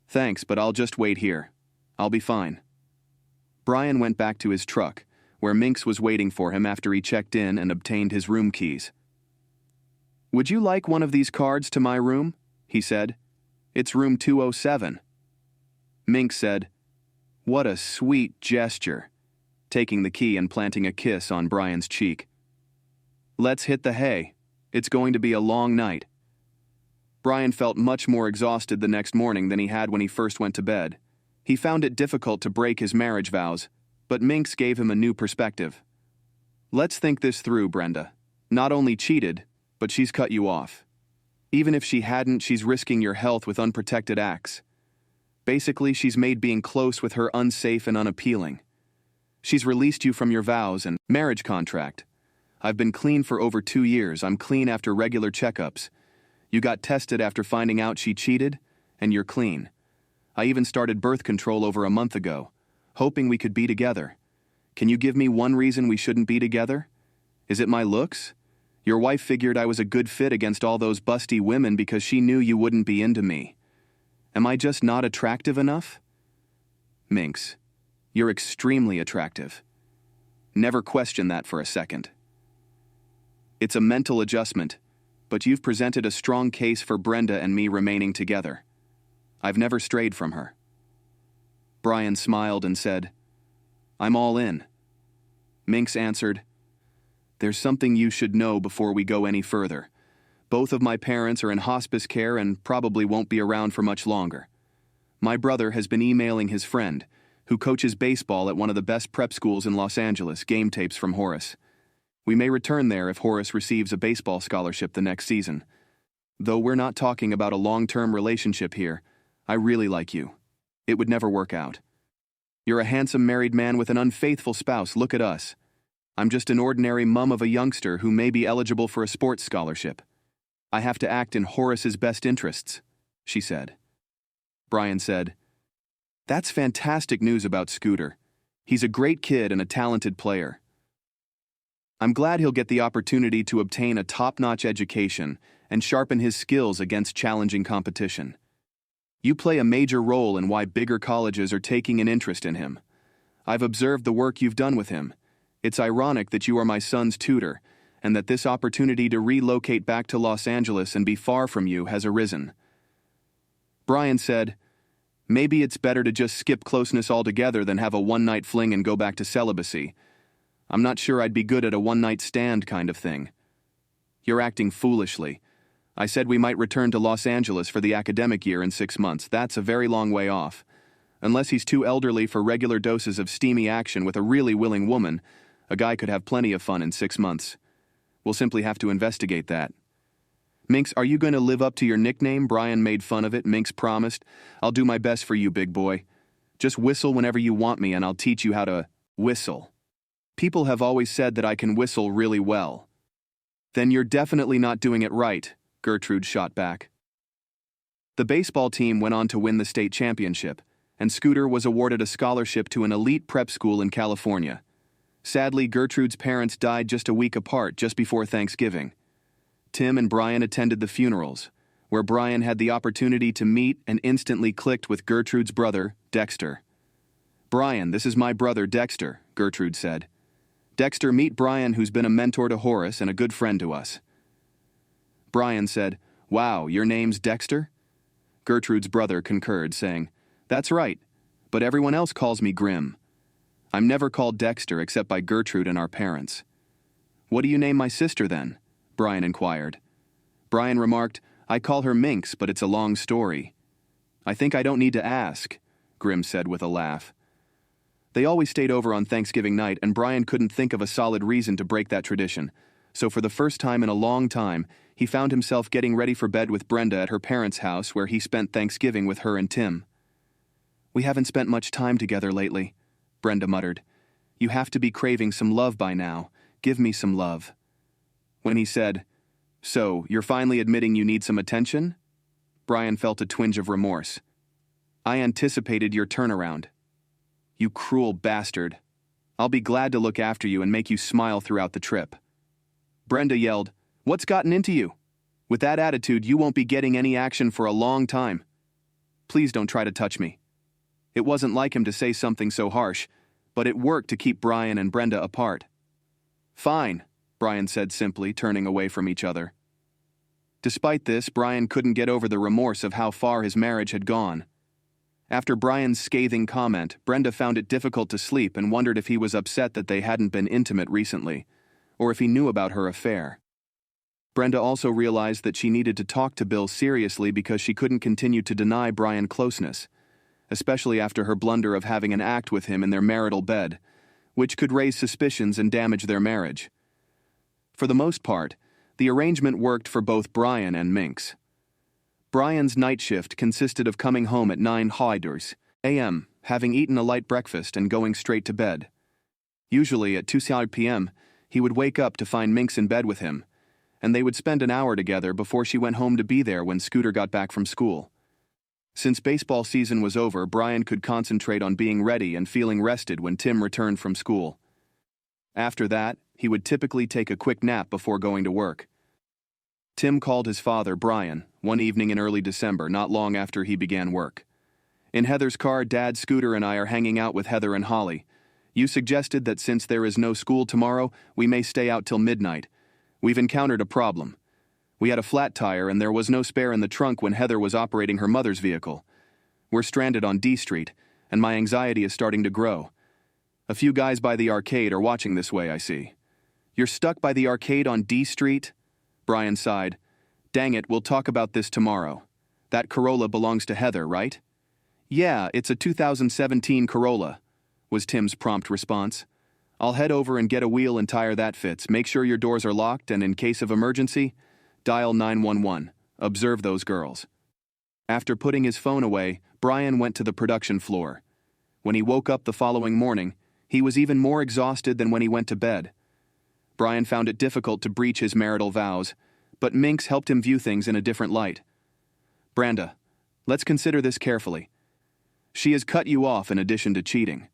Thanks, but I'll just wait here. I'll be fine. Brian went back to his truck, where Minx was waiting for him after he checked in and obtained his room keys. Would you like one of these cards to my room? He said. It's room 207. Minx said, What a sweet gesture, taking the key and planting a kiss on Brian's cheek. Let's hit the hay. It's going to be a long night. Brian felt much more exhausted the next morning than he had when he first went to bed. He found it difficult to break his marriage vows, but Minx gave him a new perspective. Let's think this through, Brenda. Not only cheated, but she's cut you off. Even if she hadn't, she's risking your health with unprotected acts. Basically, she's made being close with her unsafe and unappealing. She's released you from your vows and marriage contract. I've been clean for over 2 years. I'm clean after regular checkups. You got tested after finding out she cheated, and you're clean. I even started birth control over a month ago, hoping we could be together. Can you give me one reason we shouldn't be together? Is it my looks? Your wife figured I was a good fit against all those busty women because she knew you wouldn't be into me. Am I just not attractive enough? Minx, you're extremely attractive. Never question that for a second. It's a mental adjustment, but you've presented a strong case for Brenda and me remaining together. I've never strayed from her. Brian smiled and said, I'm all in. Minx answered, There's something you should know before we go any further. Both of my parents are in hospice care and probably won't be around for much longer. My brother has been emailing his friend, who coaches baseball at one of the best prep schools in Los Angeles, game tapes from Horace. We may return there if Horace receives a baseball scholarship the next season. Though we're not talking about a long-term relationship here, I really like you. It would never work out. You're a handsome married man with an unfaithful spouse. Look at us. I'm just an ordinary mum of a youngster who may be eligible for a sports scholarship. I have to act in Horace's best interests, she said. Brian said, That's fantastic news about Scooter. He's a great kid and a talented player. I'm glad he'll get the opportunity to obtain a top-notch education and sharpen his skills against challenging competition. You play a major role in why bigger colleges are taking an interest in him. I've observed the work you've done with him. It's ironic that you are my son's tutor, and that this opportunity to relocate back to Los Angeles and be far from you has arisen. Brian said, Maybe it's better to just skip closeness altogether than have a one-night fling and go back to celibacy. I'm not sure I'd be good at a one-night stand kind of thing. You're acting foolishly. I said we might return to Los Angeles for the academic year in 6 months. That's a very long way off. Unless he's too elderly for regular doses of steamy action with a really willing woman, a guy could have plenty of fun in 6 months. We'll simply have to investigate that. Minx, are you going to live up to your nickname? Brian made fun of it. Minx promised. I'll do my best for you, big boy. Just whistle whenever you want me and I'll teach you how to whistle. People have always said that I can whistle really well. Then you're definitely not doing it right, Gertrude shot back. The baseball team went on to win the state championship, and Scooter was awarded a scholarship to an elite prep school in California. Sadly, Gertrude's parents died just a week apart, just before Thanksgiving. Tim and Brian attended the funerals, where Brian had the opportunity to meet and instantly clicked with Gertrude's brother, Dexter. Brian, this is my brother, Dexter, Gertrude said. Dexter, meet Brian, who's been a mentor to Horace and a good friend to us. Brian said, Wow, your name's Dexter? Gertrude's brother concurred, saying, That's right, but everyone else calls me Grim. I'm never called Dexter except by Gertrude and our parents. What do you name my sister then? Brian inquired. Brian remarked, I call her Minx, but it's a long story. I think I don't need to ask, Grim said with a laugh. They always stayed over on Thanksgiving night, and Brian couldn't think of a solid reason to break that tradition. So for the first time in a long time, he found himself getting ready for bed with Brenda at her parents' house, where he spent Thanksgiving with her and Tim. We haven't spent much time together lately, Brenda muttered. You have to be craving some love by now. Give me some love. When he said, So, you're finally admitting you need some attention? Brian felt a twinge of remorse. I anticipated your turnaround. You cruel bastard. I'll be glad to look after you and make you smile throughout the trip. Brenda yelled, What's gotten into you? With that attitude, you won't be getting any action for a long time. Please don't try to touch me. It wasn't like him to say something so harsh, but it worked to keep Brian and Brenda apart. Fine, Brian said simply, turning away from each other. Despite this, Brian couldn't get over the remorse of how far his marriage had gone. After Brian's scathing comment, Brenda found it difficult to sleep and wondered if he was upset that they hadn't been intimate recently, or if he knew about her affair. Brenda also realized that she needed to talk to Bill seriously because she couldn't continue to deny Brian closeness, especially after her blunder of having an act with him in their marital bed, which could raise suspicions and damage their marriage. For the most part, the arrangement worked for both Brian and Minx. Brian's night shift consisted of coming home at 9 a.m., having eaten a light breakfast and going straight to bed. Usually at 2 p.m., he would wake up to find Minx in bed with him, and they would spend an hour together before she went home to be there when Scooter got back from school. Since baseball season was over, Brian could concentrate on being ready and feeling rested when Tim returned from school. After that, he would typically take a quick nap before going to work. Tim called his father, Brian, one evening in early December, not long after he began work. In Heather's car, Dad, Scooter, and I are hanging out with Heather and Holly. You suggested that since there is no school tomorrow, we may stay out till midnight. We've encountered a problem. We had a flat tire and there was no spare in the trunk when Heather was operating her mother's vehicle. We're stranded on D Street, and my anxiety is starting to grow. A few guys by the arcade are watching this way, I see. You're stuck by the arcade on D Street? Brian sighed. Dang it, we'll talk about this tomorrow. That Corolla belongs to Heather, right? Yeah, it's a 2017 Corolla, was Tim's prompt response. I'll head over and get a wheel and tire that fits. Make sure your doors are locked, and in case of emergency, dial 911. Observe those girls. After putting his phone away, Brian went to the production floor. When he woke up the following morning, he was even more exhausted than when he went to bed. Brian found it difficult to breach his marital vows, but Minx helped him view things in a different light. Brenda, let's consider this carefully. She has cut you off in addition to cheating.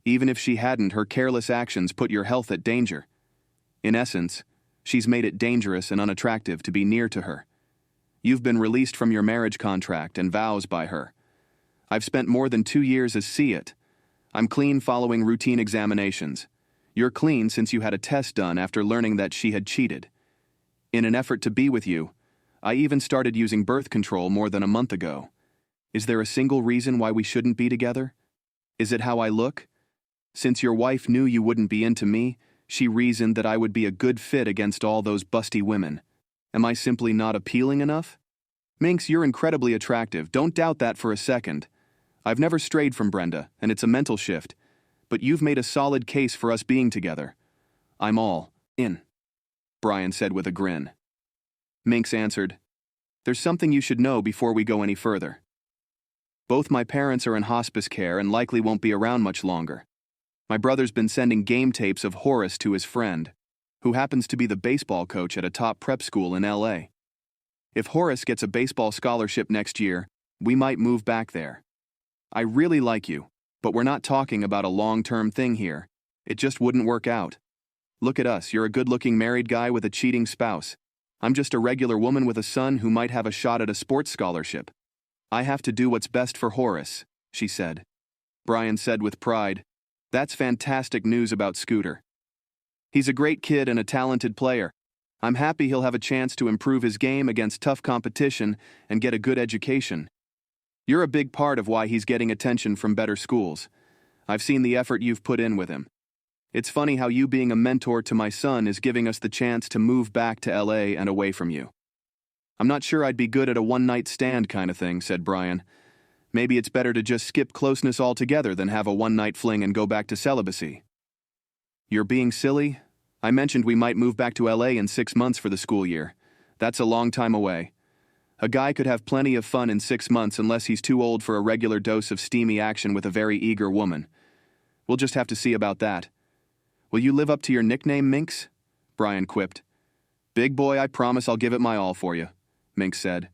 Even if she hadn't, her careless actions put your health at danger. In essence, she's made it dangerous and unattractive to be near to her. You've been released from your marriage contract and vows by her. I've spent more than 2 years as see it. I'm clean following routine examinations. You're clean since you had a test done after learning that she had cheated. In an effort to be with you, I even started using birth control more than a month ago. Is there a single reason why we shouldn't be together? Is it how I look? Since your wife knew you wouldn't be into me, she reasoned that I would be a good fit against all those busty women. Am I simply not appealing enough? Minx, you're incredibly attractive. Don't doubt that for a second. I've never strayed from Brenda, and it's a mental shift. But you've made a solid case for us being together. I'm all in, Brian said with a grin. Minx answered, There's something you should know before we go any further. Both my parents are in hospice care and likely won't be around much longer. My brother's been sending game tapes of Horace to his friend, who happens to be the baseball coach at a top prep school in LA. If Horace gets a baseball scholarship next year, we might move back there. I really like you, but we're not talking about a long-term thing here. It just wouldn't work out. Look at us, you're a good-looking married guy with a cheating spouse. I'm just a regular woman with a son who might have a shot at a sports scholarship. I have to do what's best for Horace, she said. Brian said with pride, That's fantastic news about Scooter. He's a great kid and a talented player. I'm happy he'll have a chance to improve his game against tough competition and get a good education. You're a big part of why he's getting attention from better schools. I've seen the effort you've put in with him. It's funny how you being a mentor to my son is giving us the chance to move back to LA and away from you. I'm not sure I'd be good at a one-night stand kind of thing, said Brian. Maybe it's better to just skip closeness altogether than have a one-night fling and go back to celibacy. You're being silly? I mentioned we might move back to LA in 6 months for the school year. That's a long time away. A guy could have plenty of fun in 6 months unless he's too old for a regular dose of steamy action with a very eager woman. We'll just have to see about that. Will you live up to your nickname, Minx? Brian quipped. Big boy, I promise I'll give it my all for you, Minx said.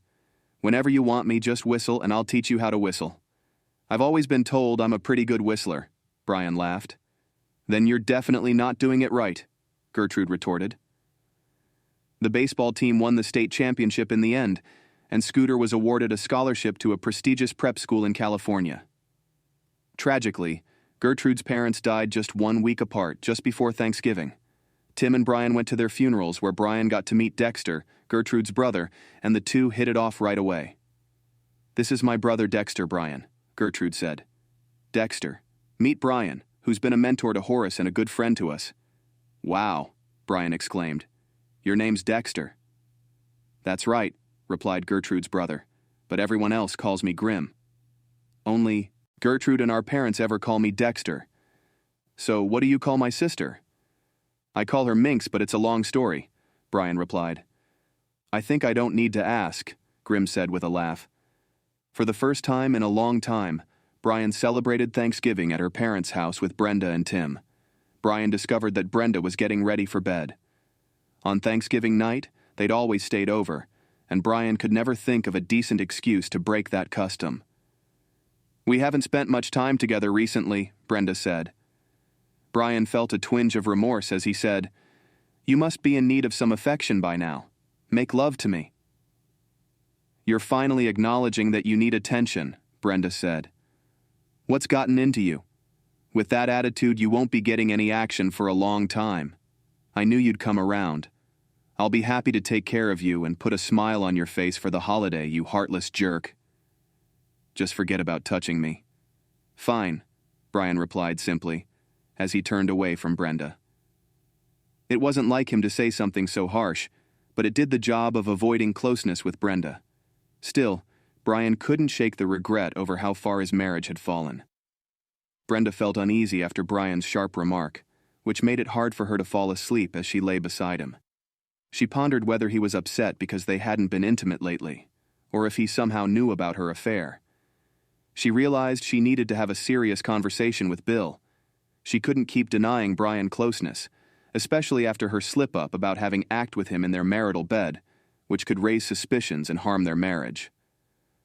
Whenever you want me, just whistle and I'll teach you how to whistle. I've always been told I'm a pretty good whistler, Brian laughed. Then you're definitely not doing it right, Gertrude retorted. The baseball team won the state championship in the end, and Scooter was awarded a scholarship to a prestigious prep school in California. Tragically, Gertrude's parents died just 1 week apart, just before Thanksgiving. Tim and Brian went to their funerals where Brian got to meet Dexter, Gertrude's brother, and the two hit it off right away. This is my brother Dexter, Brian, Gertrude said. Dexter, meet Brian, who's been a mentor to Horace and a good friend to us. Wow, Brian exclaimed. Your name's Dexter. That's right, replied Gertrude's brother, but everyone else calls me Grim. Only Gertrude and our parents ever call me Dexter. So what do you call my sister? I call her Minx, but it's a long story, Brian replied. I think I don't need to ask, Grim said with a laugh. For the first time in a long time, Brian celebrated Thanksgiving at her parents' house with Brenda and Tim. Brian discovered that Brenda was getting ready for bed. On Thanksgiving night, they'd always stayed over, and Brian could never think of a decent excuse to break that custom. We haven't spent much time together recently, Brenda said. Brian felt a twinge of remorse as he said, You must be in need of some affection by now. Make love to me." "You're finally acknowledging that you need attention," Brenda said. "What's gotten into you? With that attitude, you won't be getting any action for a long time. I knew you'd come around. I'll be happy to take care of you and put a smile on your face for the holiday, you heartless jerk. Just forget about touching me." "Fine," Brian replied simply, as he turned away from Brenda. It wasn't like him to say something so harsh, but it did the job of avoiding closeness with Brenda. Still, Brian couldn't shake the regret over how far his marriage had fallen. Brenda felt uneasy after Brian's sharp remark, which made it hard for her to fall asleep as she lay beside him. She pondered whether he was upset because they hadn't been intimate lately, or if he somehow knew about her affair. She realized she needed to have a serious conversation with Bill. She couldn't keep denying Brian closeness, especially after her slip-up about having acted with him in their marital bed, which could raise suspicions and harm their marriage.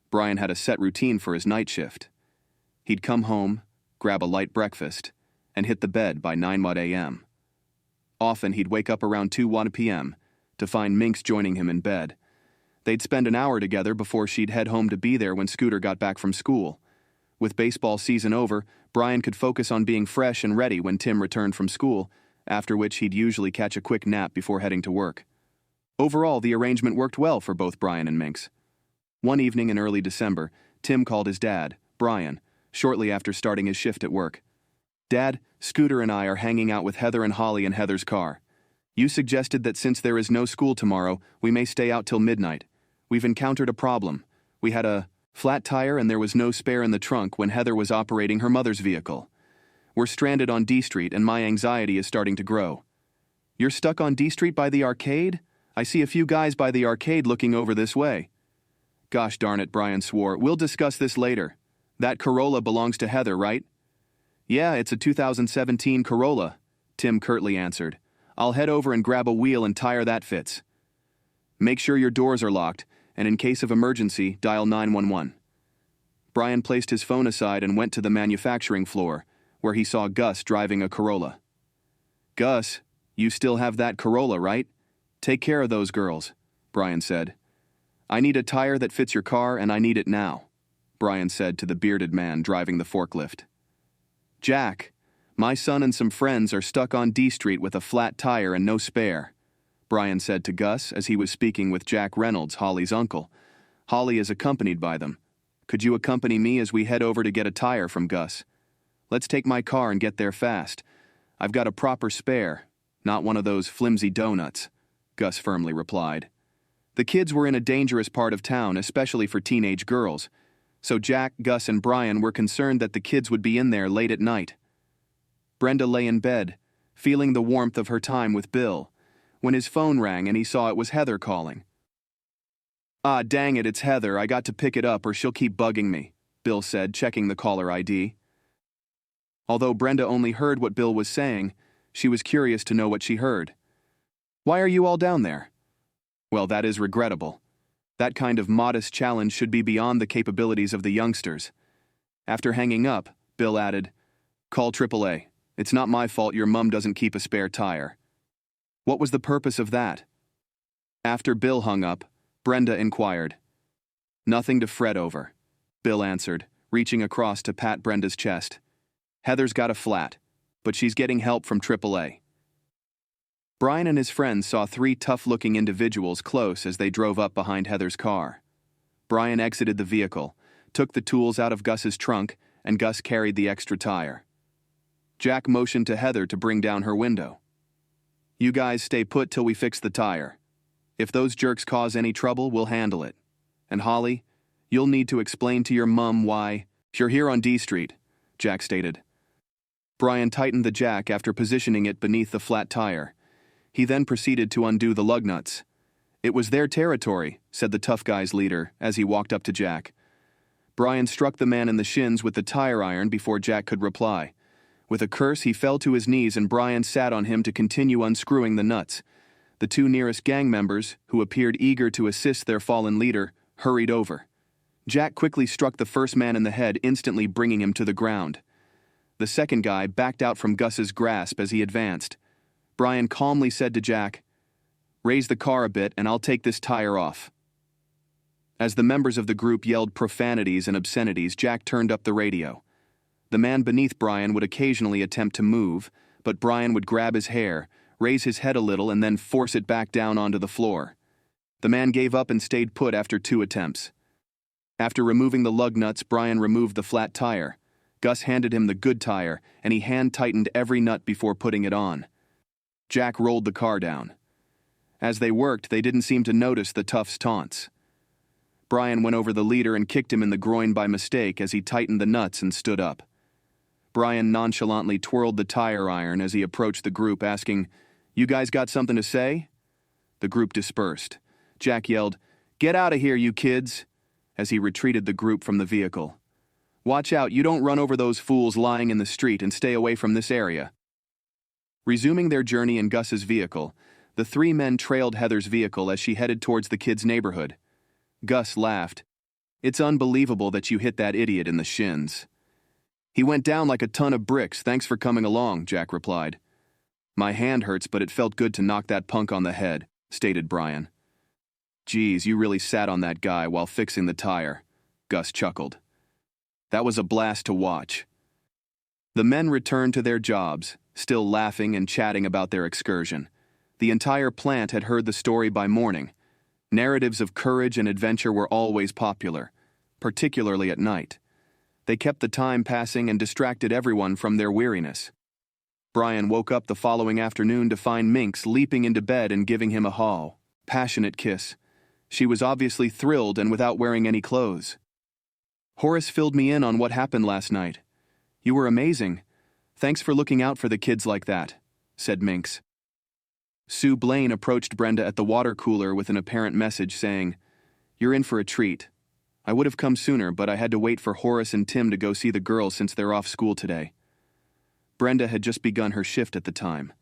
Brian had a set routine for his night shift. He'd come home, grab a light breakfast, and hit the bed by 9 a.m. Often he'd wake up around 2 p.m. to find Minx joining him in bed. They'd spend an hour together before she'd head home to be there when Scooter got back from school. With baseball season over, Brian could focus on being fresh and ready when Tim returned from school, after which he'd usually catch a quick nap before heading to work. Overall, the arrangement worked well for both Brian and Minx. One evening in early December, Tim called his dad, Brian, shortly after starting his shift at work. "Dad, Scooter and I are hanging out with Heather and Holly in Heather's car. You suggested that since there is no school tomorrow, we may stay out till midnight. We've encountered a problem. We had a flat tire and there was no spare in the trunk when Heather was operating her mother's vehicle. We're stranded on D Street and my anxiety is starting to grow." "You're stuck on D Street by the arcade? I see a few guys by the arcade looking over this way." "Gosh darn it," Brian swore. "We'll discuss this later. That Corolla belongs to Heather, right?" "Yeah, it's a 2017 Corolla," Tim curtly answered. "I'll head over and grab a wheel and tire that fits. Make sure your doors are locked, and in case of emergency, dial 911. Brian placed his phone aside and went to the manufacturing floor, where he saw Gus driving a Corolla. "Gus, you still have that Corolla, right? Take care of those girls," Brian said. "I need a tire that fits your car and I need it now," Brian said to the bearded man driving the forklift. "Jack, my son and some friends are stuck on D Street with a flat tire and no spare," Brian said to Gus as he was speaking with Jack Reynolds, Holly's uncle. "Holly is accompanied by them. Could you accompany me as we head over to get a tire from Gus? Let's take my car and get there fast. I've got a proper spare, not one of those flimsy donuts," Gus firmly replied. The kids were in a dangerous part of town, especially for teenage girls, so Jack, Gus, and Brian were concerned that the kids would be in there late at night. Brenda lay in bed, feeling the warmth of her time with Bill, when his phone rang and he saw it was Heather calling. "Ah, dang it, it's Heather. I got to pick it up or she'll keep bugging me," Bill said, checking the caller ID. Although Brenda only heard what Bill was saying, she was curious to know what she heard. "Why are you all down there?" "Well, that is regrettable. That kind of modest challenge should be beyond the capabilities of the youngsters." After hanging up, Bill added, "Call AAA. It's not my fault your mum doesn't keep a spare tire." "What was the purpose of that?" After Bill hung up, Brenda inquired. "Nothing to fret over," Bill answered, reaching across to pat Brenda's chest. "Heather's got a flat, but she's getting help from AAA." Brian and his friends saw three tough-looking individuals close as they drove up behind Heather's car. Brian exited the vehicle, took the tools out of Gus's trunk, and Gus carried the extra tire. Jack motioned to Heather to bring down her window. "You guys stay put till we fix the tire. If those jerks cause any trouble, we'll handle it. And Holly, you'll need to explain to your mum why you're here on D Street," Jack stated. Brian tightened the jack after positioning it beneath the flat tire. He then proceeded to undo the lug nuts. "It was their territory," said the tough guy's leader as he walked up to Jack. Brian struck the man in the shins with the tire iron before Jack could reply. With a curse, he fell to his knees and Brian sat on him to continue unscrewing the nuts. The two nearest gang members, who appeared eager to assist their fallen leader, hurried over. Jack quickly struck the first man in the head, instantly bringing him to the ground. The second guy backed out from Gus's grasp as he advanced. Brian calmly said to Jack, Raise the car a bit and I'll take this tire off. As the members of the group yelled profanities and obscenities, Jack turned up the radio. The man beneath Brian would occasionally attempt to move, but Brian would grab his hair, raise his head a little, and then force it back down onto the floor. The man gave up and stayed put after 2 attempts. After removing the lug nuts, Brian removed the flat tire. Gus handed him the good tire, and he hand-tightened every nut before putting it on. Jack rolled the car down. As they worked, they didn't seem to notice the tough's taunts. Brian went over the leader and kicked him in the groin by mistake as he tightened the nuts and stood up. Brian nonchalantly twirled the tire iron as he approached the group, asking, "You guys got something to say?" The group dispersed. Jack yelled, "Get out of here, you kids," as he retreated the group from the vehicle. "Watch out, you don't run over those fools lying in the street, and stay away from this area." Resuming their journey in Gus's vehicle, the 3 men trailed Heather's vehicle as she headed towards the kids' neighborhood. Gus laughed. "It's unbelievable that you hit that idiot in the shins." "He went down like a ton of bricks, thanks for coming along," Jack replied. "My hand hurts, but it felt good to knock that punk on the head," stated Brian. "Geez, you really sat on that guy while fixing the tire," Gus chuckled. "That was a blast to watch." The men returned to their jobs, still laughing and chatting about their excursion. The entire plant had heard the story by morning. Narratives of courage and adventure were always popular, particularly at night. They kept the time passing and distracted everyone from their weariness. Brian woke up the following afternoon to find Minx leaping into bed and giving him a passionate kiss. She was obviously thrilled and without wearing any clothes. "Horace filled me in on what happened last night. You were amazing. Thanks for looking out for the kids like that," said Minx. Sue Blaine approached Brenda at the water cooler with an apparent message saying, "You're in for a treat. I would have come sooner, but I had to wait for Horace and Tim to go see the girls since they're off school today." Brenda had just begun her shift at the time.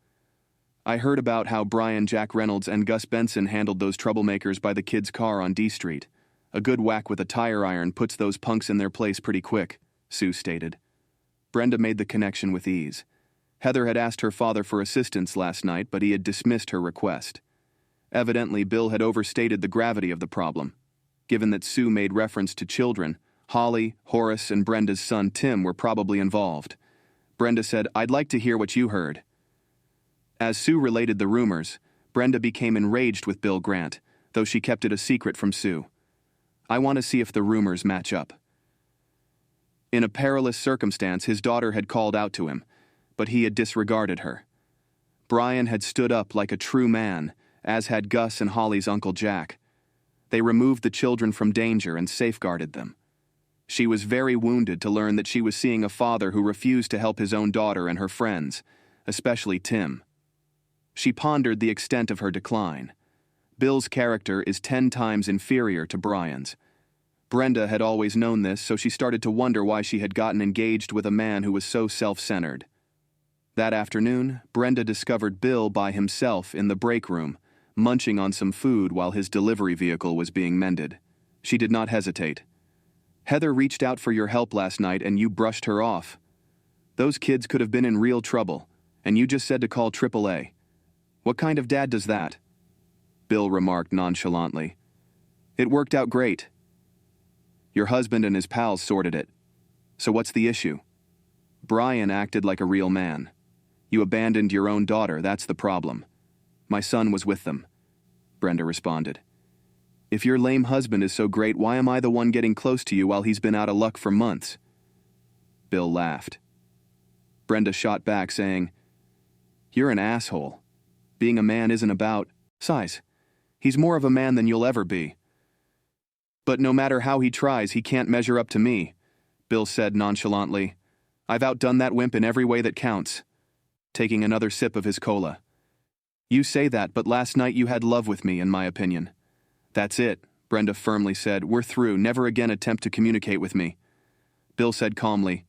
"I heard about how Brian Jack Reynolds and Gus Benson handled those troublemakers by the kids' car on D Street. A good whack with a tire iron puts those punks in their place pretty quick," Sue stated. Brenda made the connection with ease. Heather had asked her father for assistance last night, but he had dismissed her request. Evidently, Bill had overstated the gravity of the problem. Given that Sue made reference to children, Holly, Horace, and Brenda's son Tim were probably involved. Brenda said, "I'd like to hear what you heard." As Sue related the rumors, Brenda became enraged with Bill Grant, though she kept it a secret from Sue. "I want to see if the rumors match up." In a perilous circumstance, his daughter had called out to him, but he had disregarded her. Brian had stood up like a true man, as had Gus and Holly's Uncle Jack. They removed the children from danger and safeguarded them. She was very wounded to learn that she was seeing a father who refused to help his own daughter and her friends, especially Tim. She pondered the extent of her decline. Bill's character is 10 times inferior to Brian's. Brenda had always known this, so she started to wonder why she had gotten engaged with a man who was so self-centered. That afternoon, Brenda discovered Bill by himself in the break room, munching on some food while his delivery vehicle was being mended. She did not hesitate. "Heather reached out for your help last night and you brushed her off. Those kids could have been in real trouble, and you just said to call AAA. What kind of dad does that?" Bill remarked nonchalantly. "It worked out great. Your husband and his pals sorted it. So what's the issue? Brian acted like a real man. You abandoned your own daughter, that's the problem. My son was with them," Brenda responded. "If your lame husband is so great, why am I the one getting close to you while he's been out of luck for months?" Bill laughed. Brenda shot back, saying, "You're an asshole. Being a man isn't about size. He's more of a man than you'll ever be." "But no matter how he tries, he can't measure up to me," Bill said nonchalantly. "I've outdone that wimp in every way that counts," taking another sip of his cola. "You say that, but last night you had love with me, in my opinion." "That's it," Brenda firmly said. "We're through. Never again attempt to communicate with me." Bill said calmly,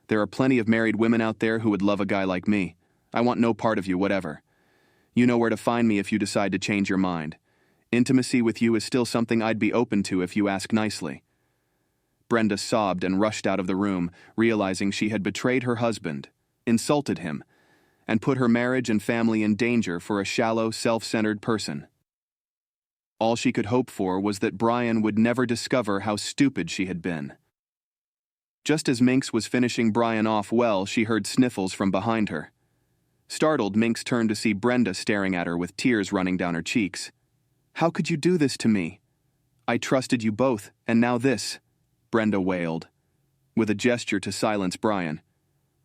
"There are plenty of married women out there who would love a guy like me. I want no part of you, whatever. You know where to find me if you decide to change your mind. Intimacy with you is still something I'd be open to if you ask nicely." Brenda sobbed and rushed out of the room, realizing she had betrayed her husband, insulted him, and put her marriage and family in danger for a shallow, self-centered person. All she could hope for was that Brian would never discover how stupid she had been. Just as Minx was finishing Brian off well, she heard sniffles from behind her. Startled, Minx turned to see Brenda staring at her with tears running down her cheeks. "How could you do this to me? I trusted you both, and now this," Brenda wailed, with a gesture to silence Brian.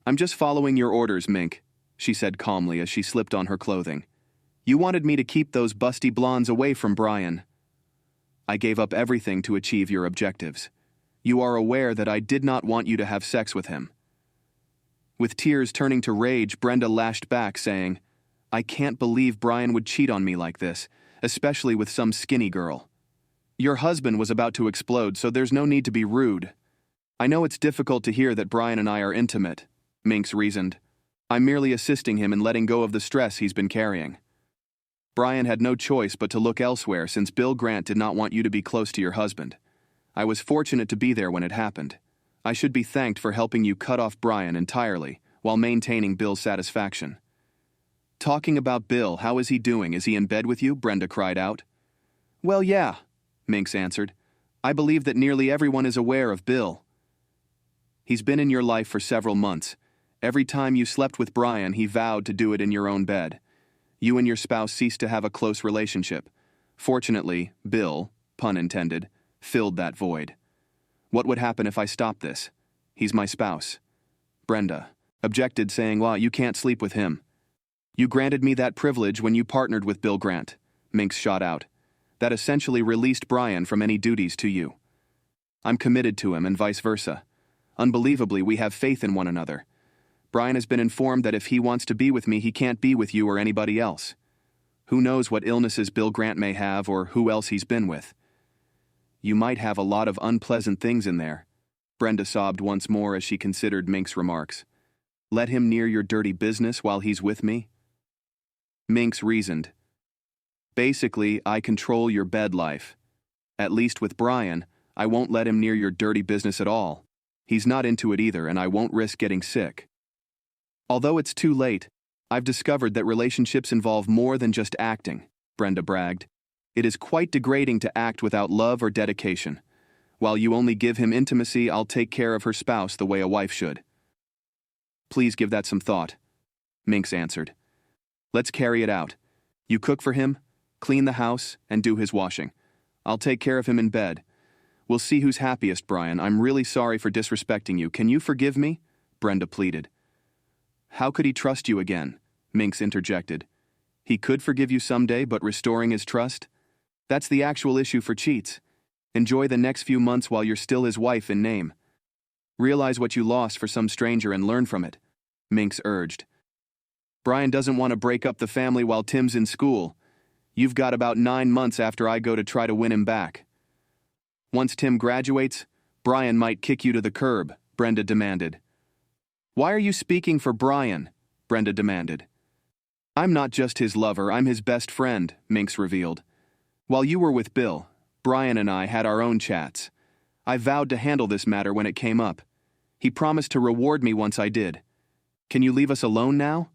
"I'm just following your orders, Mink," she said calmly as she slipped on her clothing. "You wanted me to keep those busty blondes away from Brian. I gave up everything to achieve your objectives. You are aware that I did not want you to have sex with him." With tears turning to rage, Brenda lashed back, saying, "I can't believe Brian would cheat on me like this, especially with some skinny girl. Your husband was about to explode, so there's no need to be rude. I know it's difficult to hear that Brian and I are intimate," Minx reasoned. "I'm merely assisting him in letting go of the stress he's been carrying. Brian had no choice but to look elsewhere since Bill Grant did not want you to be close to your husband. I was fortunate to be there when it happened. I should be thanked for helping you cut off Brian entirely while maintaining Bill's satisfaction." "Talking about Bill, how is he doing? Is he in bed with you?" Brenda cried out. "Well, yeah," Minx answered. "I believe that nearly everyone is aware of Bill. He's been in your life for several months. Every time you slept with Brian, he vowed to do it in your own bed. You and your spouse ceased to have a close relationship. Fortunately, Bill, pun intended, filled that void. What would happen if I stopped this? He's my spouse." Brenda objected, saying, "Well, you can't sleep with him." "You granted me that privilege when you partnered with Bill Grant," Minx shot out. "That essentially released Brian from any duties to you. I'm committed to him and vice versa. Unbelievably, we have faith in one another. Brian has been informed that if he wants to be with me, he can't be with you or anybody else. Who knows what illnesses Bill Grant may have or who else he's been with. You might have a lot of unpleasant things in there." Brenda sobbed once more as she considered Minx's remarks. "Let him near your dirty business while he's with me?" Minx reasoned. "Basically, I control your bed life. At least with Brian, I won't let him near your dirty business at all. He's not into it either, and I won't risk getting sick. Although it's too late, I've discovered that relationships involve more than just acting," Brenda bragged. "It is quite degrading to act without love or dedication. While you only give him intimacy, I'll take care of her spouse the way a wife should." "Please give that some thought," Minx answered. "Let's carry it out. You cook for him, clean the house, and do his washing. I'll take care of him in bed. We'll see who's happiest, Brian. I'm really sorry for disrespecting you. Can you forgive me?" Brenda pleaded. "How could he trust you again?" Minx interjected. "He could forgive you someday, but restoring his trust? That's the actual issue for cheats. Enjoy the next few months while you're still his wife in name. Realize what you lost for some stranger and learn from it," Minx urged. "Brian doesn't want to break up the family while Tim's in school. You've got about 9 months after I go to try to win him back. Once Tim graduates, Brian might kick you to the curb," Brenda demanded. "Why are you speaking for Brian?" Brenda demanded. "I'm not just his lover, I'm his best friend," Minx revealed. "While you were with Bill, Brian and I had our own chats. I vowed to handle this matter when it came up. He promised to reward me once I did. Can you leave us alone now?"